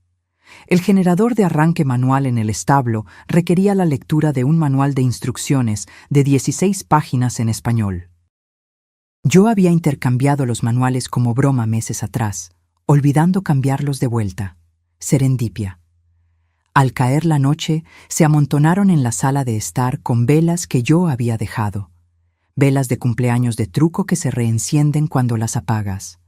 El generador de arranque manual en el establo requería la lectura de un manual de instrucciones de 16 páginas en español. Yo había intercambiado los manuales como broma meses atrás, olvidando cambiarlos de vuelta. Serendipia. Al caer la noche, se amontonaron en la sala de estar con velas que yo había dejado. Velas de cumpleaños de truco que se reencienden cuando las apagas.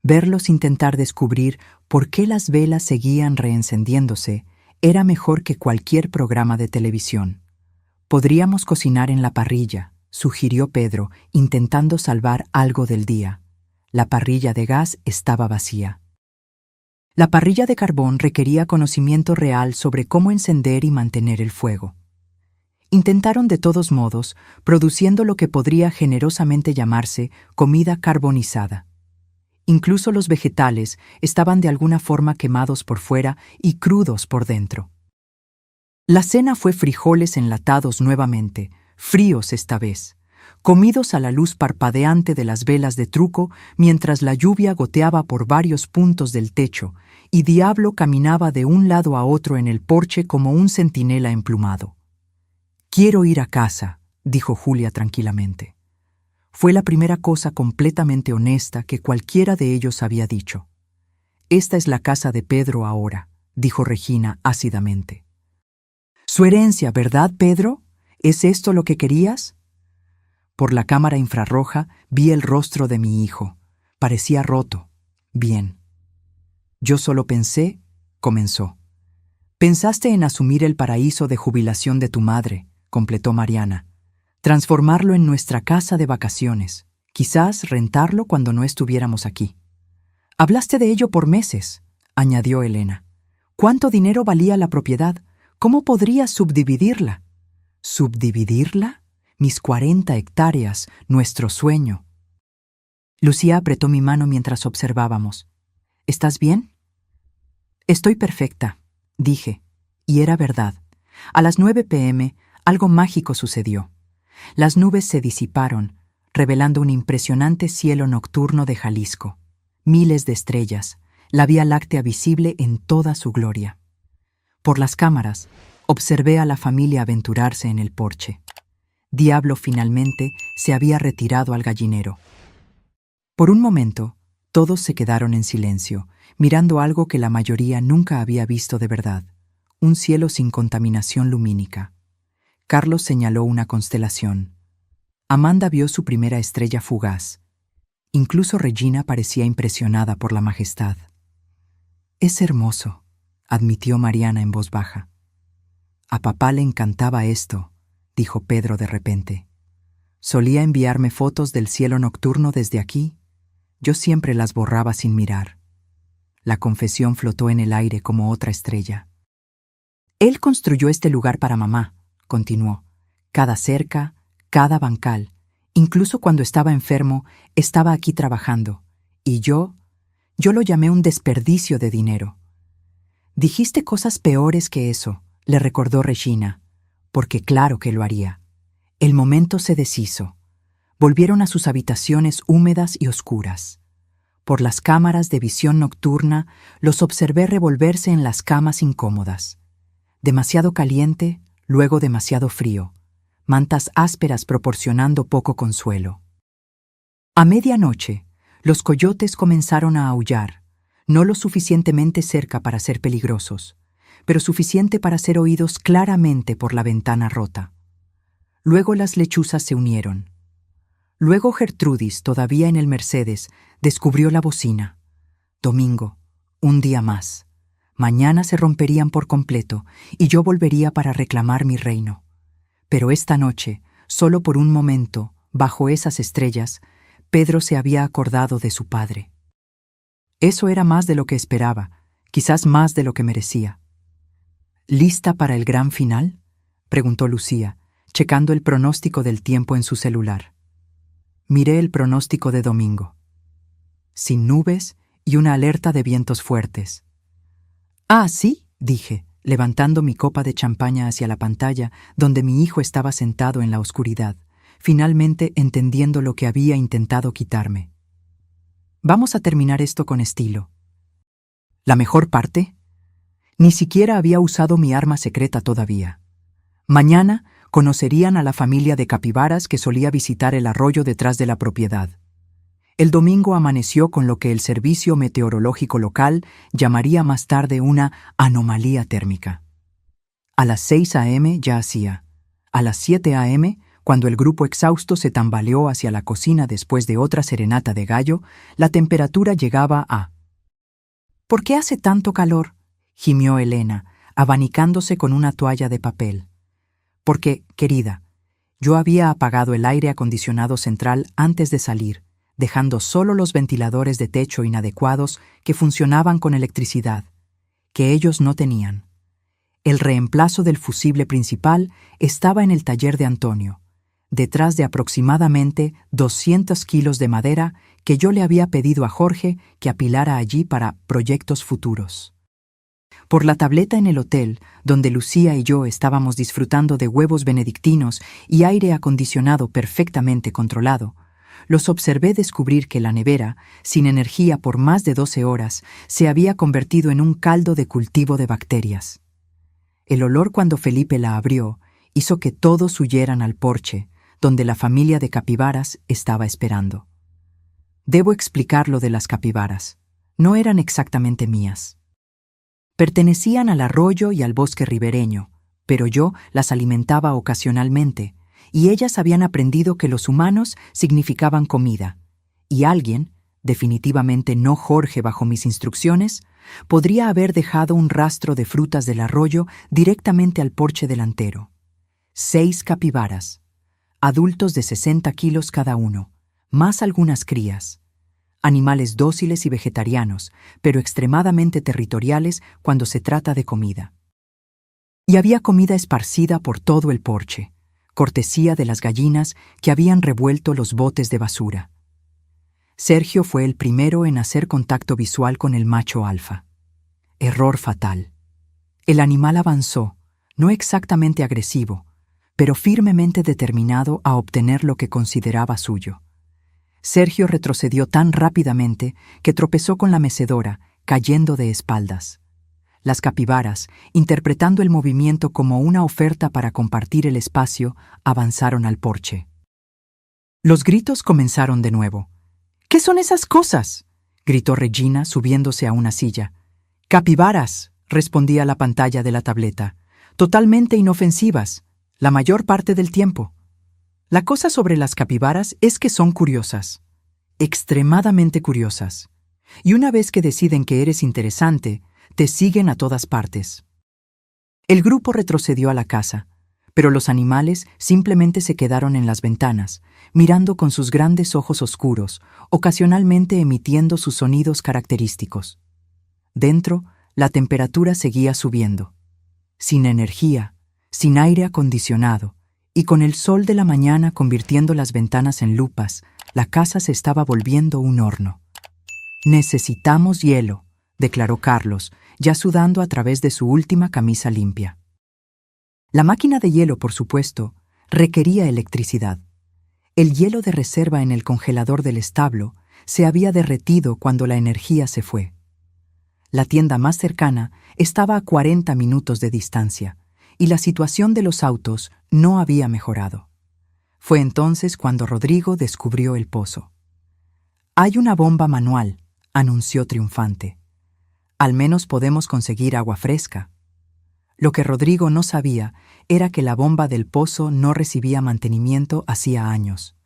Verlos intentar descubrir por qué las velas seguían reencendiéndose era mejor que cualquier programa de televisión. Podríamos cocinar en la parrilla, sugirió Pedro, intentando salvar algo del día. La parrilla de gas estaba vacía. La parrilla de carbón requería conocimiento real sobre cómo encender y mantener el fuego. Intentaron de todos modos, produciendo lo que podría generosamente llamarse comida carbonizada. Incluso los vegetales estaban de alguna forma quemados por fuera y crudos por dentro. La cena fue frijoles enlatados nuevamente, fríos esta vez, comidos a la luz parpadeante de las velas de truco mientras la lluvia goteaba por varios puntos del techo y Diablo caminaba de un lado a otro en el porche como un centinela emplumado. «Quiero ir a casa», dijo Julia tranquilamente. Fue la primera cosa completamente honesta que cualquiera de ellos había dicho. «Esta es la casa de Pedro ahora», dijo Regina ácidamente. «Su herencia, ¿verdad, Pedro? ¿Es esto lo que querías?» Por la cámara infrarroja vi el rostro de mi hijo. Parecía roto. Bien. «Yo solo pensé», comenzó. «Pensaste en asumir el paraíso de jubilación de tu madre», completó Mariana. «Transformarlo en nuestra casa de vacaciones. Quizás rentarlo cuando no estuviéramos aquí». «Hablaste de ello por meses», añadió Elena. «¿Cuánto dinero valía la propiedad? ¿Cómo podrías subdividirla?» «¿Subdividirla? Mis 40 hectáreas, nuestro sueño». Lucía apretó mi mano mientras observábamos. «¿Estás bien?» «Estoy perfecta», dije, y era verdad. A las 9 p.m., algo mágico sucedió. Las nubes se disiparon, revelando un impresionante cielo nocturno de Jalisco. Miles de estrellas, la Vía Láctea visible en toda su gloria. Por las cámaras, observé a la familia aventurarse en el porche. Diablo finalmente se había retirado al gallinero. Por un momento, todos se quedaron en silencio, mirando algo que la mayoría nunca había visto de verdad, un cielo sin contaminación lumínica. Carlos señaló una constelación. Amanda vio su primera estrella fugaz. Incluso Regina parecía impresionada por la majestad. «Es hermoso», admitió Mariana en voz baja. «A papá le encantaba esto», dijo Pedro de repente. «Solía enviarme fotos del cielo nocturno desde aquí. Yo siempre las borraba sin mirar». La confesión flotó en el aire como otra estrella. «Él construyó este lugar para mamá», continuó. «Cada cerca, cada bancal, incluso cuando estaba enfermo, estaba aquí trabajando. Y yo lo llamé un desperdicio de dinero». «Dijiste cosas peores que eso», le recordó Regina, porque claro que lo haría. El momento se deshizo. Volvieron a sus habitaciones húmedas y oscuras. Por las cámaras de visión nocturna los observé revolverse en las camas incómodas. Demasiado caliente, luego demasiado frío. Mantas ásperas proporcionando poco consuelo. A medianoche, los coyotes comenzaron a aullar, no lo suficientemente cerca para ser peligrosos, pero suficiente para ser oídos claramente por la ventana rota. Luego las lechuzas se unieron. Luego Gertrudis, todavía en el Mercedes, descubrió la bocina. Domingo, un día más. Mañana se romperían por completo y yo volvería para reclamar mi reino. Pero esta noche, solo por un momento, bajo esas estrellas, Pedro se había acordado de su padre. Eso era más de lo que esperaba, quizás más de lo que merecía. ¿Lista para el gran final?, preguntó Lucía, checando el pronóstico del tiempo en su celular. Miré el pronóstico de domingo. Sin nubes y una alerta de vientos fuertes. «Ah, sí», dije, levantando mi copa de champaña hacia la pantalla donde mi hijo estaba sentado en la oscuridad, finalmente entendiendo lo que había intentado quitarme. «Vamos a terminar esto con estilo». ¿La mejor parte? Ni siquiera había usado mi arma secreta todavía. Mañana conocerían a la familia de capibaras que solía visitar el arroyo detrás de la propiedad. El domingo amaneció con lo que el servicio meteorológico local llamaría más tarde una anomalía térmica. A las 6 a.m. ya hacía. A las 7 a.m., cuando el grupo exhausto se tambaleó hacia la cocina después de otra serenata de gallo, la temperatura llegaba a... «¿Por qué hace tanto calor?», gimió Elena, abanicándose con una toalla de papel. «Porque, querida, yo había apagado el aire acondicionado central antes de salir, dejando solo los ventiladores de techo inadecuados que funcionaban con electricidad, que ellos no tenían. El reemplazo del fusible principal estaba en el taller de Antonio, detrás de aproximadamente 200 kilos de madera que yo le había pedido a Jorge que apilara allí para proyectos futuros. Por la tableta en el hotel, donde Lucía y yo estábamos disfrutando de huevos benedictinos y aire acondicionado perfectamente controlado, los observé descubrir que la nevera, sin energía por más de 12 horas, se había convertido en un caldo de cultivo de bacterias. El olor cuando Felipe la abrió hizo que todos huyeran al porche, donde la familia de capibaras estaba esperando. Debo explicar lo de las capibaras. No eran exactamente mías. Pertenecían al arroyo y al bosque ribereño, pero yo las alimentaba ocasionalmente, y ellas habían aprendido que los humanos significaban comida, y alguien, definitivamente no Jorge bajo mis instrucciones, podría haber dejado un rastro de frutas del arroyo directamente al porche delantero. 6 capibaras, adultos de 60 kilos cada uno, más algunas crías. Animales dóciles y vegetarianos, pero extremadamente territoriales cuando se trata de comida. Y había comida esparcida por todo el porche, cortesía de las gallinas que habían revuelto los botes de basura. Sergio fue el primero en hacer contacto visual con el macho alfa. Error fatal. El animal avanzó, no exactamente agresivo, pero firmemente determinado a obtener lo que consideraba suyo. Sergio retrocedió tan rápidamente que tropezó con la mecedora, cayendo de espaldas. Las capibaras, interpretando el movimiento como una oferta para compartir el espacio, avanzaron al porche. Los gritos comenzaron de nuevo. «¿Qué son esas cosas?», gritó Regina, subiéndose a una silla. «Capibaras», respondía la pantalla de la tableta. «Totalmente inofensivas, la mayor parte del tiempo». La cosa sobre las capibaras es que son curiosas, extremadamente curiosas, y una vez que deciden que eres interesante, te siguen a todas partes. El grupo retrocedió a la casa, pero los animales simplemente se quedaron en las ventanas, mirando con sus grandes ojos oscuros, ocasionalmente emitiendo sus sonidos característicos. Dentro, la temperatura seguía subiendo. Sin energía, sin aire acondicionado, y con el sol de la mañana convirtiendo las ventanas en lupas, la casa se estaba volviendo un horno. «Necesitamos hielo», declaró Carlos, ya sudando a través de su última camisa limpia. La máquina de hielo, por supuesto, requería electricidad. El hielo de reserva en el congelador del establo se había derretido cuando la energía se fue. La tienda más cercana estaba a 40 minutos de distancia, y la situación de los autos no había mejorado. Fue entonces cuando Rodrigo descubrió el pozo. «Hay una bomba manual», anunció triunfante. «Al menos podemos conseguir agua fresca». Lo que Rodrigo no sabía era que la bomba del pozo no recibía mantenimiento hacía años.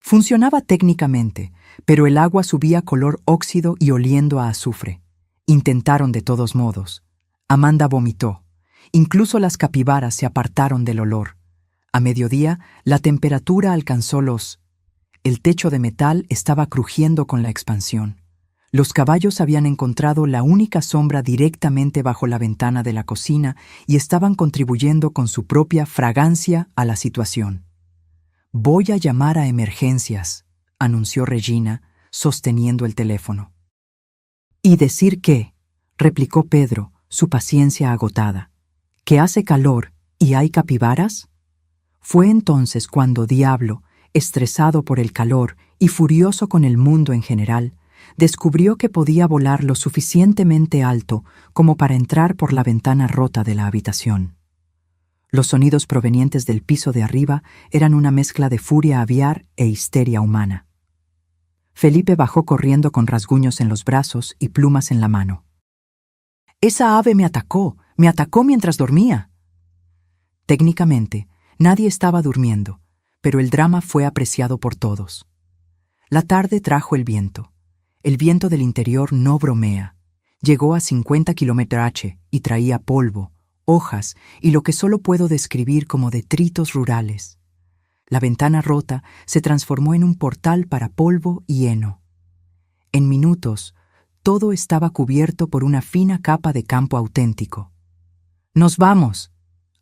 Funcionaba técnicamente, pero el agua subía color óxido y oliendo a azufre. Intentaron de todos modos. Amanda vomitó. Incluso las capibaras se apartaron del olor. A mediodía, la temperatura alcanzó los... El techo de metal estaba crujiendo con la expansión. Los caballos habían encontrado la única sombra directamente bajo la ventana de la cocina y estaban contribuyendo con su propia fragancia a la situación. «Voy a llamar a emergencias», anunció Regina, sosteniendo el teléfono. «¿Y decir qué?», replicó Pedro, su paciencia agotada. «¿Que hace calor y hay capibaras?». Fue entonces cuando Diablo, estresado por el calor y furioso con el mundo en general, descubrió que podía volar lo suficientemente alto como para entrar por la ventana rota de la habitación. Los sonidos provenientes del piso de arriba eran una mezcla de furia aviar e histeria humana. Felipe bajó corriendo con rasguños en los brazos y plumas en la mano. «Esa ave me atacó mientras dormía». Técnicamente, nadie estaba durmiendo, pero el drama fue apreciado por todos. La tarde trajo el viento. El viento del interior no bromea. Llegó a 50 km/h y traía polvo, hojas y lo que solo puedo describir como detritos rurales. La ventana rota se transformó en un portal para polvo y heno. En minutos, todo estaba cubierto por una fina capa de campo auténtico. «Nos vamos»,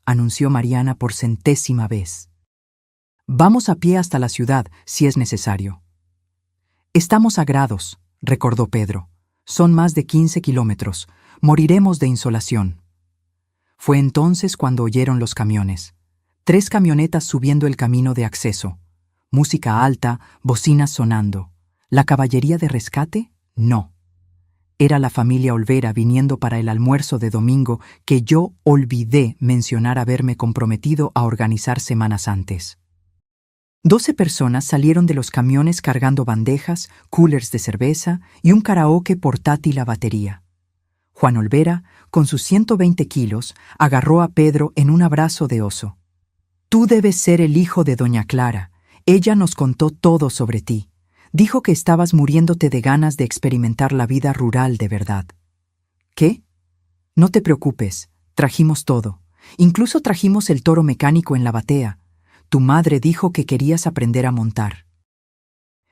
anunció Mariana por 100ª vez. «Vamos a pie hasta la ciudad, si es necesario». «Estamos a grados», recordó Pedro. «Son más de 15 kilómetros. Moriremos de insolación». Fue entonces cuando oyeron los camiones. 3 camionetas subiendo el camino de acceso. Música alta, bocinas sonando. ¿La caballería de rescate? No. Era la familia Olvera viniendo para el almuerzo de domingo que yo olvidé mencionar haberme comprometido a organizar semanas antes. 12 personas salieron de los camiones cargando bandejas, coolers de cerveza y un karaoke portátil a batería. Juan Olvera, con sus 120 kilos, agarró a Pedro en un abrazo de oso. «Tú debes ser el hijo de doña Clara. Ella nos contó todo sobre ti. Dijo que estabas muriéndote de ganas de experimentar la vida rural de verdad». «¿Qué? No te preocupes, trajimos todo. Incluso trajimos el toro mecánico en la batea. Tu madre dijo que querías aprender a montar».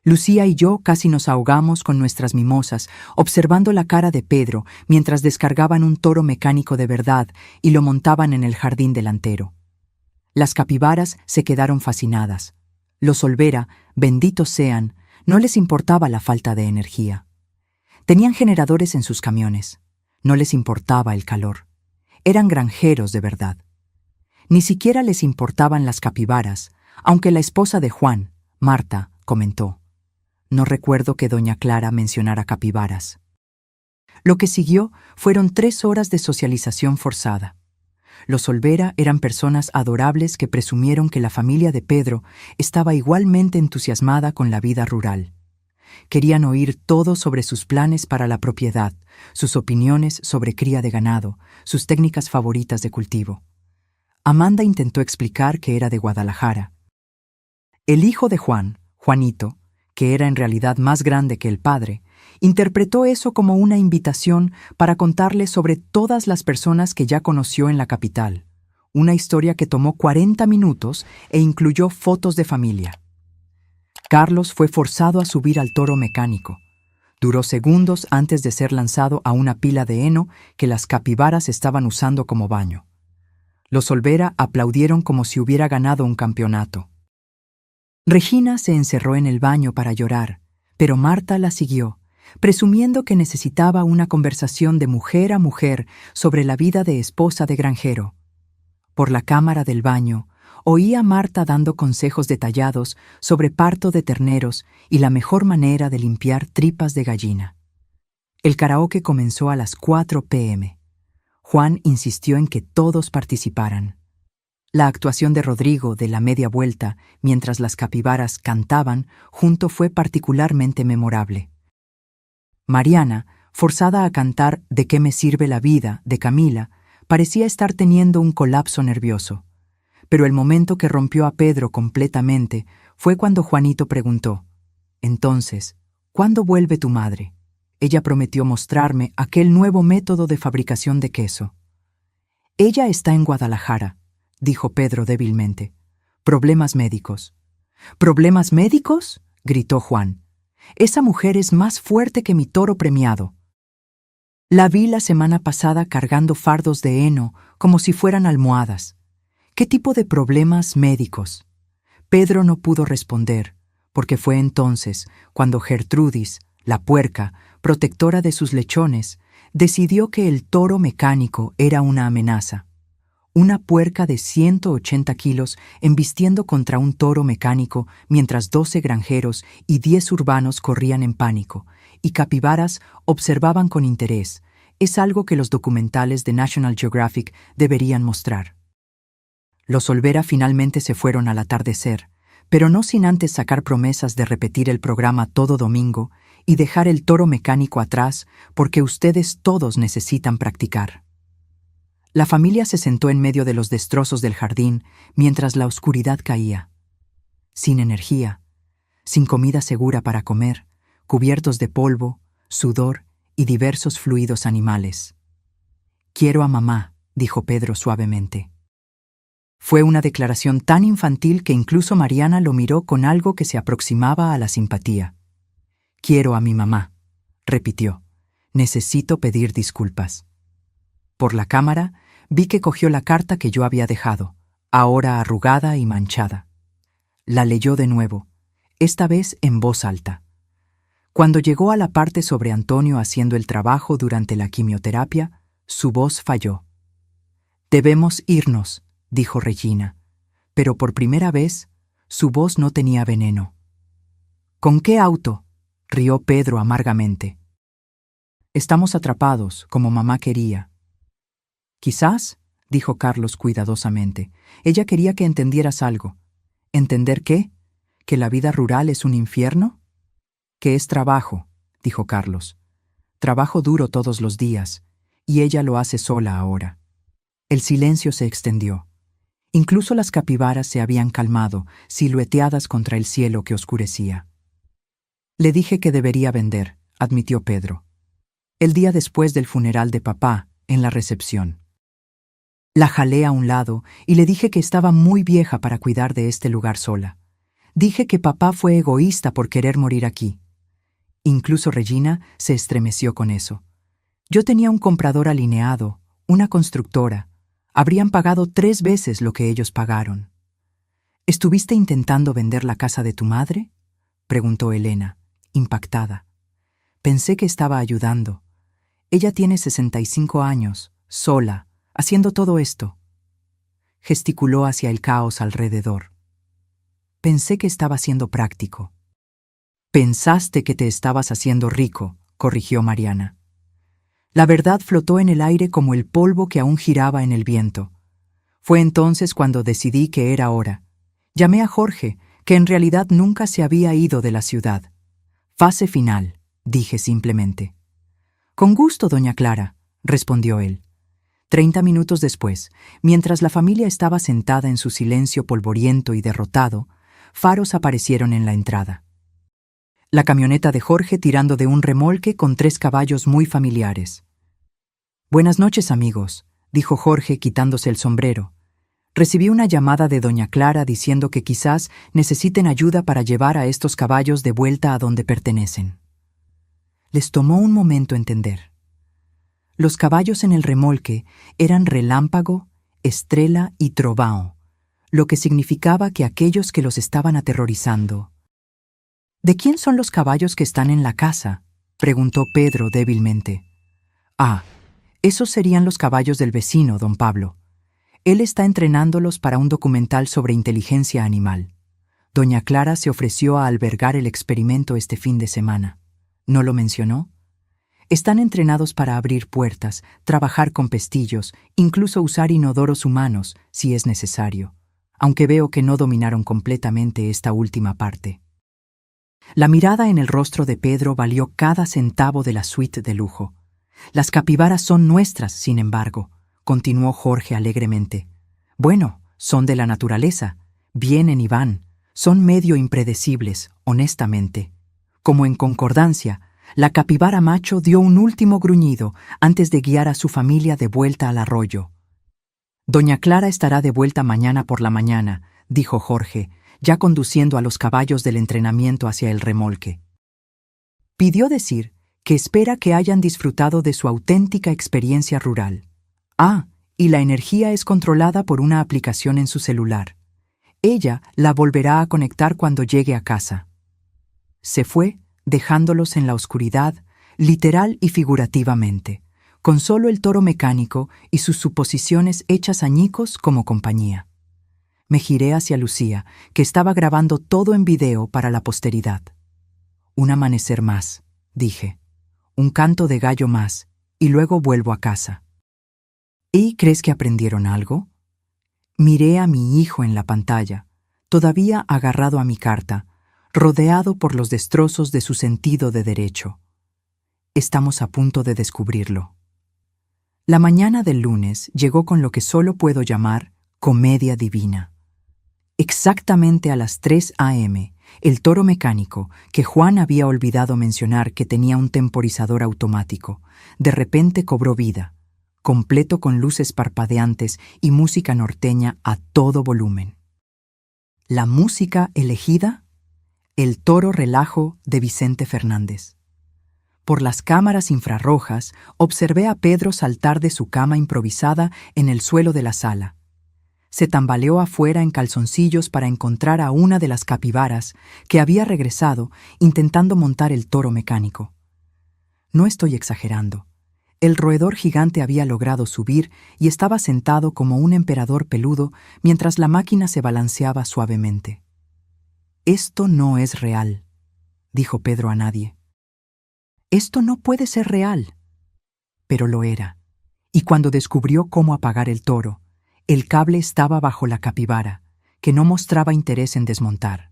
Lucía y yo casi nos ahogamos con nuestras mimosas, observando la cara de Pedro mientras descargaban un toro mecánico de verdad y lo montaban en el jardín delantero. Las capibaras se quedaron fascinadas. Los Olvera, benditos sean, no les importaba la falta de energía. Tenían generadores en sus camiones. No les importaba el calor. Eran granjeros de verdad. Ni siquiera les importaban las capibaras, aunque la esposa de Juan, Marta, comentó: «No recuerdo que doña Clara mencionara capibaras». Lo que siguió fueron 3 horas de socialización forzada. Los Olvera eran personas adorables que presumieron que la familia de Pedro estaba igualmente entusiasmada con la vida rural. Querían oír todo sobre sus planes para la propiedad, sus opiniones sobre cría de ganado, sus técnicas favoritas de cultivo. Amanda intentó explicar que era de Guadalajara. El hijo de Juan, Juanito, que era en realidad más grande que el padre, interpretó eso como una invitación para contarle sobre todas las personas que ya conoció en la capital, una historia que tomó 40 minutos e incluyó fotos de familia. Carlos fue forzado a subir al toro mecánico. Duró segundos antes de ser lanzado a una pila de heno que las capibaras estaban usando como baño. Los Olvera aplaudieron como si hubiera ganado un campeonato. Regina se encerró en el baño para llorar, pero Marta la siguió, presumiendo que necesitaba una conversación de mujer a mujer sobre la vida de esposa de granjero. Por la cámara del baño, oí a Marta dando consejos detallados sobre parto de terneros y la mejor manera de limpiar tripas de gallina. El karaoke comenzó a las 4 p.m. Juan insistió en que todos participaran. La actuación de Rodrigo de la media vuelta, mientras las capibaras cantaban, junto fue particularmente memorable. Mariana, forzada a cantar «¿De qué me sirve la vida?» de Camila, Parecía estar teniendo un colapso nervioso. Pero el momento que rompió a Pedro completamente fue cuando Juanito preguntó: «Entonces, ¿cuándo vuelve tu madre?» Ella prometió mostrarme aquel nuevo método de fabricación de queso. «Ella está en Guadalajara», dijo Pedro débilmente. «Problemas médicos». «¿Problemas médicos?», gritó Juan. «Esa mujer es más fuerte que mi toro premiado. La vi la semana pasada cargando fardos de heno como si fueran almohadas. ¿Qué tipo de problemas médicos?». Pedro no pudo responder, porque fue entonces cuando Gertrudis, la puerca, protectora de sus lechones, decidió que el toro mecánico era una amenaza. Una puerca de 180 kilos embistiendo contra un toro mecánico mientras 12 granjeros y 10 urbanos corrían en pánico, y capibaras observaban con interés. Es algo que los documentales de National Geographic deberían mostrar. Los Olvera finalmente se fueron al atardecer, pero no sin antes sacar promesas de repetir el programa todo domingo y dejar el toro mecánico atrás porque ustedes todos necesitan practicar. La familia se sentó en medio de los destrozos del jardín mientras la oscuridad caía. Sin energía, sin comida segura para comer, cubiertos de polvo, sudor y diversos fluidos animales. «Quiero a mamá», dijo Pedro suavemente. Fue una declaración tan infantil que incluso Mariana lo miró con algo que se aproximaba a la simpatía. «Quiero a mi mamá», repitió. «Necesito pedir disculpas». Por la cámara vi que cogió la carta que yo había dejado, ahora arrugada y manchada. La leyó de nuevo, esta vez en voz alta. Cuando llegó a la parte sobre Antonio haciendo el trabajo durante la quimioterapia, su voz falló. «Debemos irnos», dijo Regina, pero por primera vez su voz no tenía veneno. «¿Con qué auto?», rió Pedro amargamente. «Estamos atrapados, como mamá quería». «Quizás», dijo Carlos cuidadosamente, «ella quería que entendieras algo». «¿Entender qué? ¿Que la vida rural es un infierno?». «Que es trabajo», dijo Carlos. «Trabajo duro todos los días, y ella lo hace sola ahora». El silencio se extendió. Incluso las capibaras se habían calmado, silueteadas contra el cielo que oscurecía. «Le dije que debería vender», admitió Pedro. «El día después del funeral de papá, en la recepción. La jalé a un lado y le dije que estaba muy vieja para cuidar de este lugar sola. Dije que papá fue egoísta por querer morir aquí». Incluso Regina se estremeció con eso. «Yo tenía un comprador alineado, una constructora. Habrían pagado 3 veces lo que ellos pagaron». «¿Estuviste intentando vender la casa de tu madre?», preguntó Elena, impactada. «Pensé que estaba ayudando. Ella tiene 65 años, sola, haciendo todo esto». Gesticuló hacia el caos alrededor. «Pensé que estaba siendo práctico». «Pensaste que te estabas haciendo rico», corrigió Mariana. La verdad flotó en el aire como el polvo que aún giraba en el viento. Fue entonces cuando decidí que era hora. Llamé a Jorge, que en realidad nunca se había ido de la ciudad. «Fase final», dije simplemente. «Con gusto, doña Clara», respondió él. 30 minutos después, mientras la familia estaba sentada en su silencio polvoriento y derrotado, faros aparecieron en la entrada. La camioneta de Jorge tirando de un remolque con 3 caballos muy familiares. «Buenas noches, amigos», dijo Jorge quitándose el sombrero. «Recibí una llamada de doña Clara diciendo que quizás necesiten ayuda para llevar a estos caballos de vuelta a donde pertenecen». Les tomó un momento entender. Los caballos en el remolque eran Relámpago, Estrella y Trovão, lo que significaba que aquellos que los estaban aterrorizando. «¿De quién son los caballos que están en la casa?», preguntó Pedro débilmente. «Ah, esos serían los caballos del vecino, don Pablo. Él está entrenándolos para un documental sobre inteligencia animal. Doña Clara se ofreció a albergar el experimento este fin de semana. ¿No lo mencionó? Están entrenados para abrir puertas, trabajar con pestillos, incluso usar inodoros humanos, si es necesario, aunque veo que no dominaron completamente esta última parte». La mirada en el rostro de Pedro valió cada centavo de la suite de lujo. «Las capibaras son nuestras, sin embargo», continuó Jorge alegremente. Bueno, son de la naturaleza. Vienen y van. Son medio impredecibles, honestamente. Como en concordancia, la capibara macho dio un último gruñido antes de guiar a su familia de vuelta al arroyo. Doña Clara estará de vuelta mañana por la mañana, dijo Jorge, ya conduciendo a los caballos del entrenamiento hacia el remolque. Pidió decir que espera que hayan disfrutado de su auténtica experiencia rural. Y la energía es controlada por una aplicación en su celular. Ella la volverá a conectar cuando llegue a casa. Se fue, dejándolos en la oscuridad, literal y figurativamente, con solo el toro mecánico y sus suposiciones hechas añicos como compañía. Me giré hacia Lucía, que estaba grabando todo en video para la posteridad. Un amanecer más, dije. Un canto de gallo más, y luego vuelvo a casa. ¿Y crees que aprendieron algo? Miré a mi hijo en la pantalla, todavía agarrado a mi carta, rodeado por los destrozos de su sentido de derecho. Estamos a punto de descubrirlo. La mañana del lunes llegó con lo que solo puedo llamar comedia divina. Exactamente a las 3 a.m., el toro mecánico, que Juan había olvidado mencionar que tenía un temporizador automático, de repente cobró vida, completo con luces parpadeantes y música norteña a todo volumen. La música elegida, El Toro Relajo de Vicente Fernández. Por las cámaras infrarrojas observé a Pedro saltar de su cama improvisada en el suelo de la sala. Se tambaleó afuera en calzoncillos para encontrar a una de las capibaras que había regresado intentando montar el toro mecánico. No estoy exagerando. El roedor gigante había logrado subir y estaba sentado como un emperador peludo mientras la máquina se balanceaba suavemente. «Esto no es real», dijo Pedro a nadie. «Esto no puede ser real». Pero lo era. Y cuando descubrió cómo apagar el toro, el cable estaba bajo la capibara, que no mostraba interés en desmontar.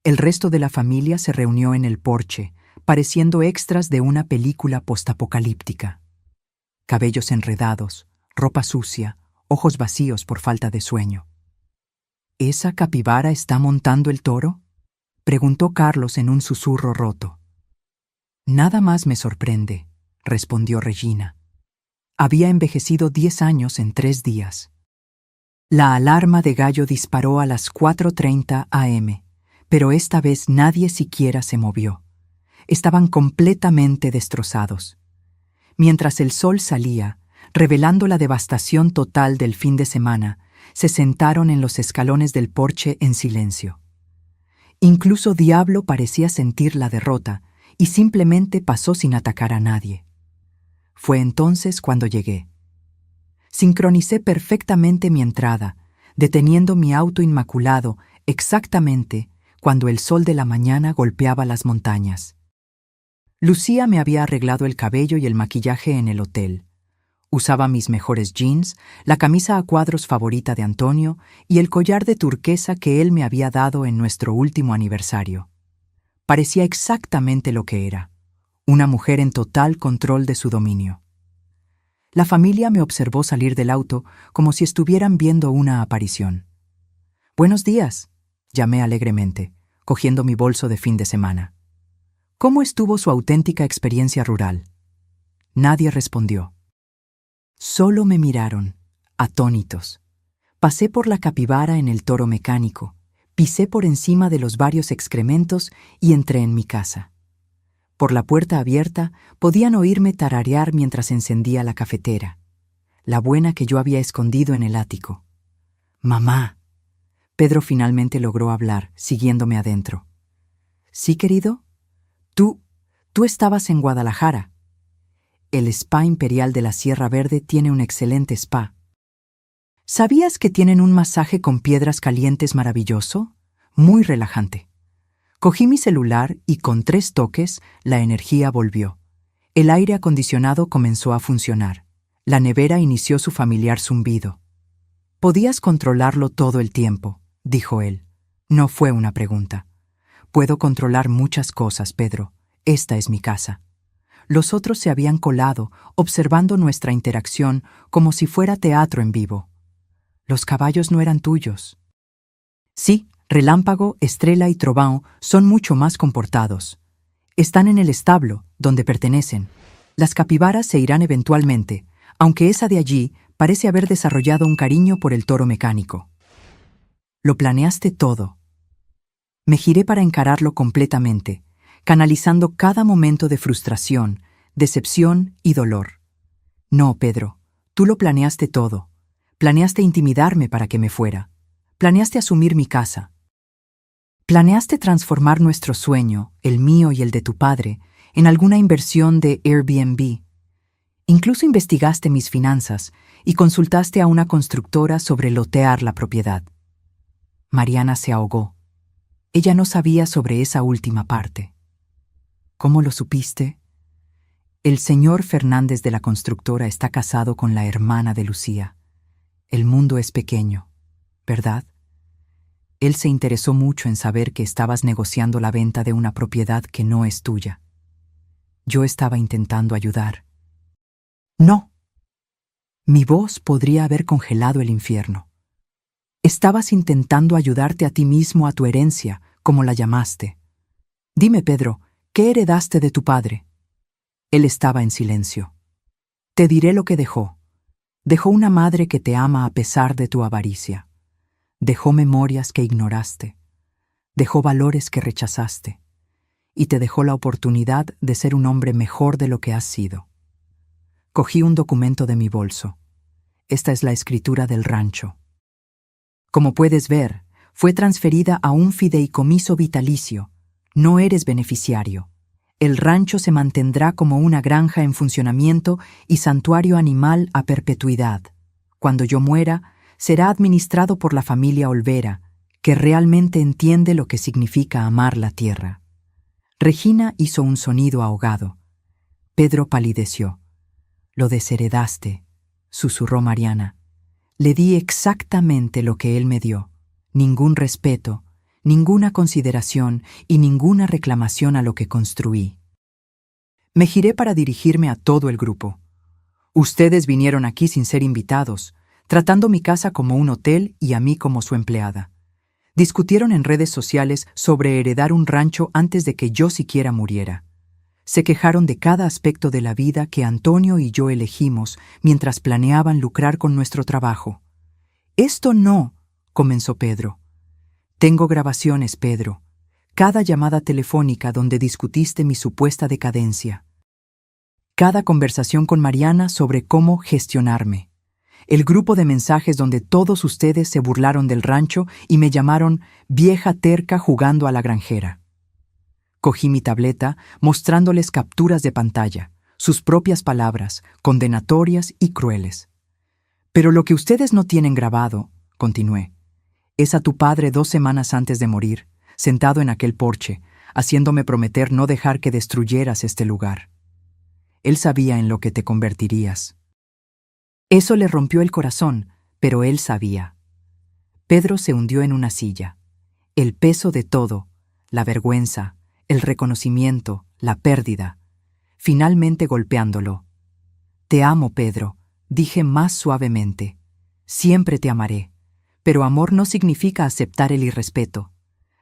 El resto de la familia se reunió en el porche, pareciendo extras de una película postapocalíptica. Cabellos enredados, ropa sucia, ojos vacíos por falta de sueño. ¿Esa capibara está montando el toro?, preguntó Carlos en un susurro roto. Nada más me sorprende, respondió Regina. Había envejecido 10 años en 3 días. La alarma de gallo disparó a las 4:30 a.m., pero esta vez nadie siquiera se movió. Estaban completamente destrozados. Mientras el sol salía, revelando la devastación total del fin de semana, se sentaron en los escalones del porche en silencio. Incluso Diablo parecía sentir la derrota y simplemente pasó sin atacar a nadie. Fue entonces cuando llegué. Sincronicé perfectamente mi entrada, deteniendo mi auto inmaculado exactamente cuando el sol de la mañana golpeaba las montañas. Lucía me había arreglado el cabello y el maquillaje en el hotel. Usaba mis mejores jeans, la camisa a cuadros favorita de Antonio y el collar de turquesa que él me había dado en nuestro último aniversario. Parecía exactamente lo que era, una mujer en total control de su dominio. La familia me observó salir del auto como si estuvieran viendo una aparición. «Buenos días», llamé alegremente, cogiendo mi bolso de fin de semana. «¿Cómo estuvo su auténtica experiencia rural?» Nadie respondió. Solo me miraron, atónitos. Pasé por la capibara en el toro mecánico, pisé por encima de los varios excrementos y entré en mi casa. Por la puerta abierta podían oírme tararear mientras encendía la cafetera, la buena que yo había escondido en el ático. «Mamá». Pedro finalmente logró hablar, siguiéndome adentro. «¿Sí, querido? Tú estabas en Guadalajara. El Spa Imperial de la Sierra Verde tiene un excelente spa. ¿Sabías que tienen un masaje con piedras calientes maravilloso? Muy relajante». Cogí mi celular y con 3 toques la energía volvió. El aire acondicionado comenzó a funcionar. La nevera inició su familiar zumbido. «Podías controlarlo todo el tiempo», dijo él. No fue una pregunta. «Puedo controlar muchas cosas, Pedro. Esta es mi casa». los otros se habían colado, observando nuestra interacción como si fuera teatro en vivo. Los caballos no eran tuyos. Sí, Relámpago, Estrella y Trovão son mucho más comportados. Están en el establo, donde pertenecen. Las capibaras se irán eventualmente, aunque esa de allí parece haber desarrollado un cariño por el toro mecánico. Lo planeaste todo. Me giré para encararlo completamente, canalizando cada momento de frustración, decepción y dolor. No, Pedro, tú lo planeaste todo. Planeaste intimidarme para que me fuera. Planeaste asumir mi casa. Planeaste transformar nuestro sueño, el mío y el de tu padre, en alguna inversión de Airbnb. Incluso investigaste mis finanzas y consultaste a una constructora sobre lotear la propiedad. Mariana se ahogó. Ella no sabía sobre esa última parte. ¿Cómo lo supiste? El señor Fernández de la constructora está casado con la hermana de Lucía. El mundo es pequeño, ¿verdad? Él se interesó mucho en saber que estabas negociando la venta de una propiedad que no es tuya. Yo estaba intentando ayudar. No. Mi voz podría haber congelado el infierno. Estabas intentando ayudarte a ti mismo a tu herencia, como la llamaste. Dime, Pedro, ¿qué heredaste de tu padre? Él estaba en silencio. Te diré lo que dejó. Dejó una madre que te ama a pesar de tu avaricia. Dejó memorias que ignoraste. Dejó valores que rechazaste. Y te dejó la oportunidad de ser un hombre mejor de lo que has sido. Cogí un documento de mi bolso. Esta es la escritura del rancho. Como puedes ver, fue transferida a un fideicomiso vitalicio. No eres beneficiario. El rancho se mantendrá como una granja en funcionamiento y santuario animal a perpetuidad. Cuando yo muera, será administrado por la familia Olvera, que realmente entiende lo que significa amar la tierra. Regina hizo un sonido ahogado. Pedro palideció. Lo desheredaste, susurró Mariana. Le di exactamente lo que él me dio. Ningún respeto, ninguna consideración y ninguna reclamación a lo que construí. Me giré para dirigirme a todo el grupo. Ustedes vinieron aquí sin ser invitados, tratando mi casa como un hotel y a mí como su empleada. Discutieron en redes sociales sobre heredar un rancho antes de que yo siquiera muriera. Se quejaron de cada aspecto de la vida que Antonio y yo elegimos mientras planeaban lucrar con nuestro trabajo. «Esto no», comenzó Pedro. «Tengo grabaciones, Pedro. Cada llamada telefónica donde discutiste mi supuesta decadencia. Cada conversación con Mariana sobre cómo gestionarme. El grupo de mensajes donde todos ustedes se burlaron del rancho y me llamaron vieja terca jugando a la granjera». Cogí mi tableta mostrándoles capturas de pantalla, sus propias palabras, condenatorias y crueles. «Pero lo que ustedes no tienen grabado», continué, «es a tu padre 2 semanas antes de morir, sentado en aquel porche, haciéndome prometer no dejar que destruyeras este lugar. Él sabía en lo que te convertirías». Eso le rompió el corazón, pero él sabía. Pedro se hundió en una silla. El peso de todo, la vergüenza, el reconocimiento, la pérdida, finalmente golpeándolo. «Te amo, Pedro», dije más suavemente. «Siempre te amaré». Pero amor no significa aceptar el irrespeto.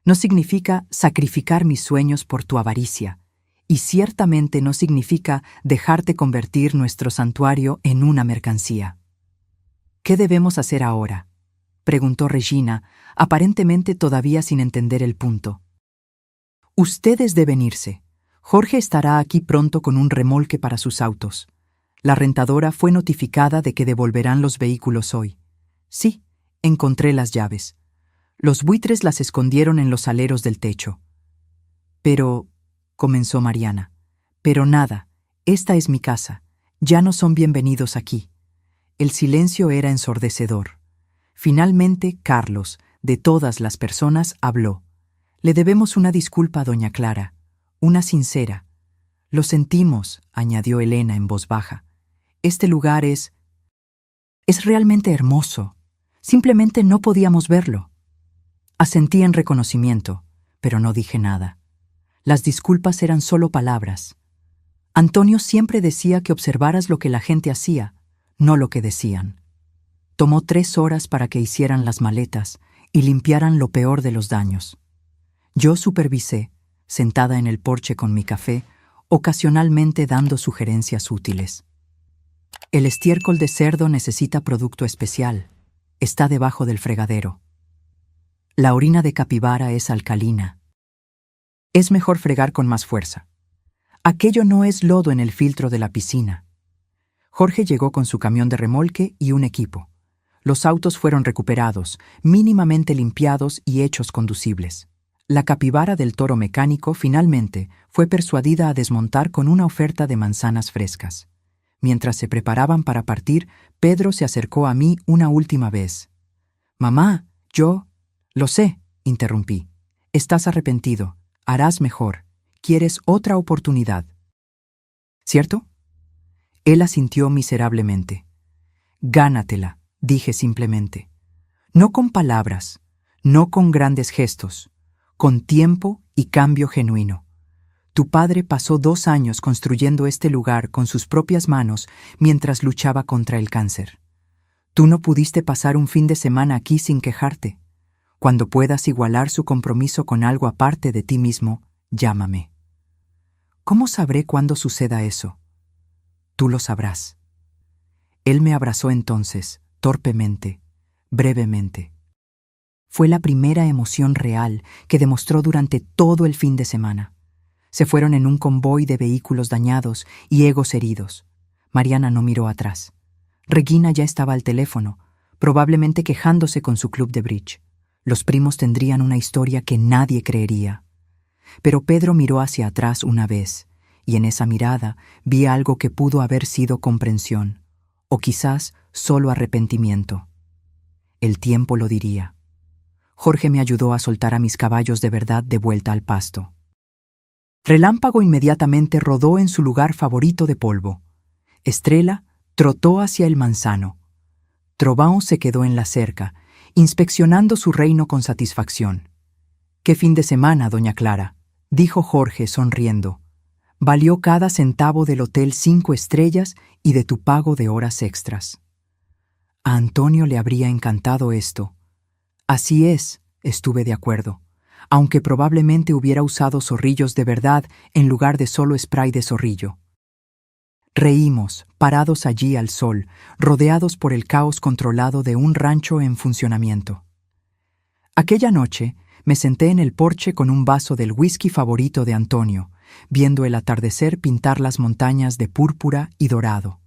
No significa sacrificar mis sueños por tu avaricia. Y ciertamente no significa dejarte convertir nuestro santuario en una mercancía. «¿Qué debemos hacer ahora?», preguntó Regina, aparentemente todavía sin entender el punto. «Ustedes deben irse. Jorge estará aquí pronto con un remolque para sus autos. La rentadora fue notificada de que devolverán los vehículos hoy. Sí, encontré las llaves. Los buitres las escondieron en los aleros del techo». «Pero», comenzó Mariana, «pero nada, esta es mi casa. Ya no son bienvenidos aquí». El silencio era ensordecedor. Finalmente, Carlos, de todas las personas, habló. «Le debemos una disculpa a doña Clara, una sincera». «Lo sentimos», añadió Elena en voz baja. «Este lugar es realmente hermoso. Simplemente no podíamos verlo». Asentí en reconocimiento, pero no dije nada. Las disculpas eran solo palabras. Antonio siempre decía que observaras lo que la gente hacía, no lo que decían. Tomó 3 horas para que hicieran las maletas y limpiaran lo peor de los daños. Yo supervisé, sentada en el porche con mi café, ocasionalmente dando sugerencias útiles. El estiércol de cerdo necesita producto especial. Está debajo del fregadero. La orina de capibara es alcalina. Es mejor fregar con más fuerza. Aquello no es lodo en el filtro de la piscina. Jorge llegó con su camión de remolque y un equipo. Los autos fueron recuperados, mínimamente limpiados y hechos conducibles. La capibara del toro mecánico finalmente fue persuadida a desmontar con una oferta de manzanas frescas. Mientras se preparaban para partir, Pedro se acercó a mí una última vez. «Mamá, yo...» «Lo sé», interrumpí. «Estás arrepentido. Harás mejor. Quieres otra oportunidad». «¿Cierto?» Él asintió miserablemente. «Gánatela», dije simplemente. No con palabras, no con grandes gestos, con tiempo y cambio genuino. Tu padre pasó 2 años construyendo este lugar con sus propias manos mientras luchaba contra el cáncer. Tú no pudiste pasar un fin de semana aquí sin quejarte. Cuando puedas igualar su compromiso con algo aparte de ti mismo, llámame. ¿Cómo sabré cuándo suceda eso? Tú lo sabrás. Él me abrazó entonces, torpemente, brevemente. Fue la primera emoción real que demostró durante todo el fin de semana. Se fueron en un convoy de vehículos dañados y egos heridos. Mariana no miró atrás. Regina ya estaba al teléfono, probablemente quejándose con su club de bridge. Los primos tendrían una historia que nadie creería. Pero Pedro miró hacia atrás una vez, y en esa mirada vi algo que pudo haber sido comprensión, o quizás solo arrepentimiento. El tiempo lo diría. Jorge me ayudó a soltar a mis caballos de verdad de vuelta al pasto. Relámpago inmediatamente rodó en su lugar favorito de polvo. Estrella trotó hacia el manzano. Trovão se quedó en la cerca, inspeccionando su reino con satisfacción. «Qué fin de semana, doña Clara», dijo Jorge sonriendo. «Valió cada centavo del hotel 5 estrellas y de tu pago de horas extras». A Antonio le habría encantado esto. Así es, estuve de acuerdo, aunque probablemente hubiera usado zorrillos de verdad en lugar de solo spray de zorrillo. Reímos, parados allí al sol, rodeados por el caos controlado de un rancho en funcionamiento. Aquella noche me senté en el porche con un vaso del whisky favorito de Antonio, viendo el atardecer pintar las montañas de púrpura y dorado.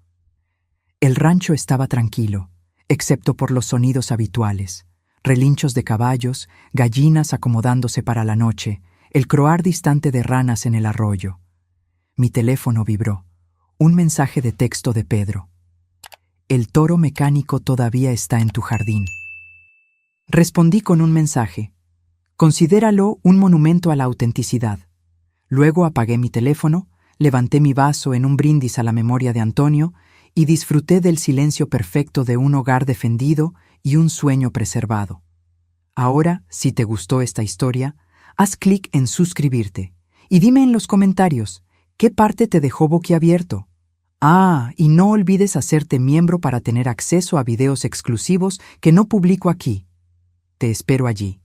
El rancho estaba tranquilo, excepto por los sonidos habituales: relinchos de caballos, gallinas acomodándose para la noche, el croar distante de ranas en el arroyo. Mi teléfono vibró. Un mensaje de texto de Pedro. «El toro mecánico todavía está en tu jardín». Respondí con un mensaje. «Considéralo un monumento a la autenticidad». Luego apagué mi teléfono, levanté mi vaso en un brindis a la memoria de Antonio y disfruté del silencio perfecto de un hogar defendido y un sueño preservado. Ahora, si te gustó esta historia, haz clic en suscribirte y dime en los comentarios qué parte te dejó boquiabierto. Y no olvides hacerte miembro para tener acceso a videos exclusivos que no publico aquí. Te espero allí.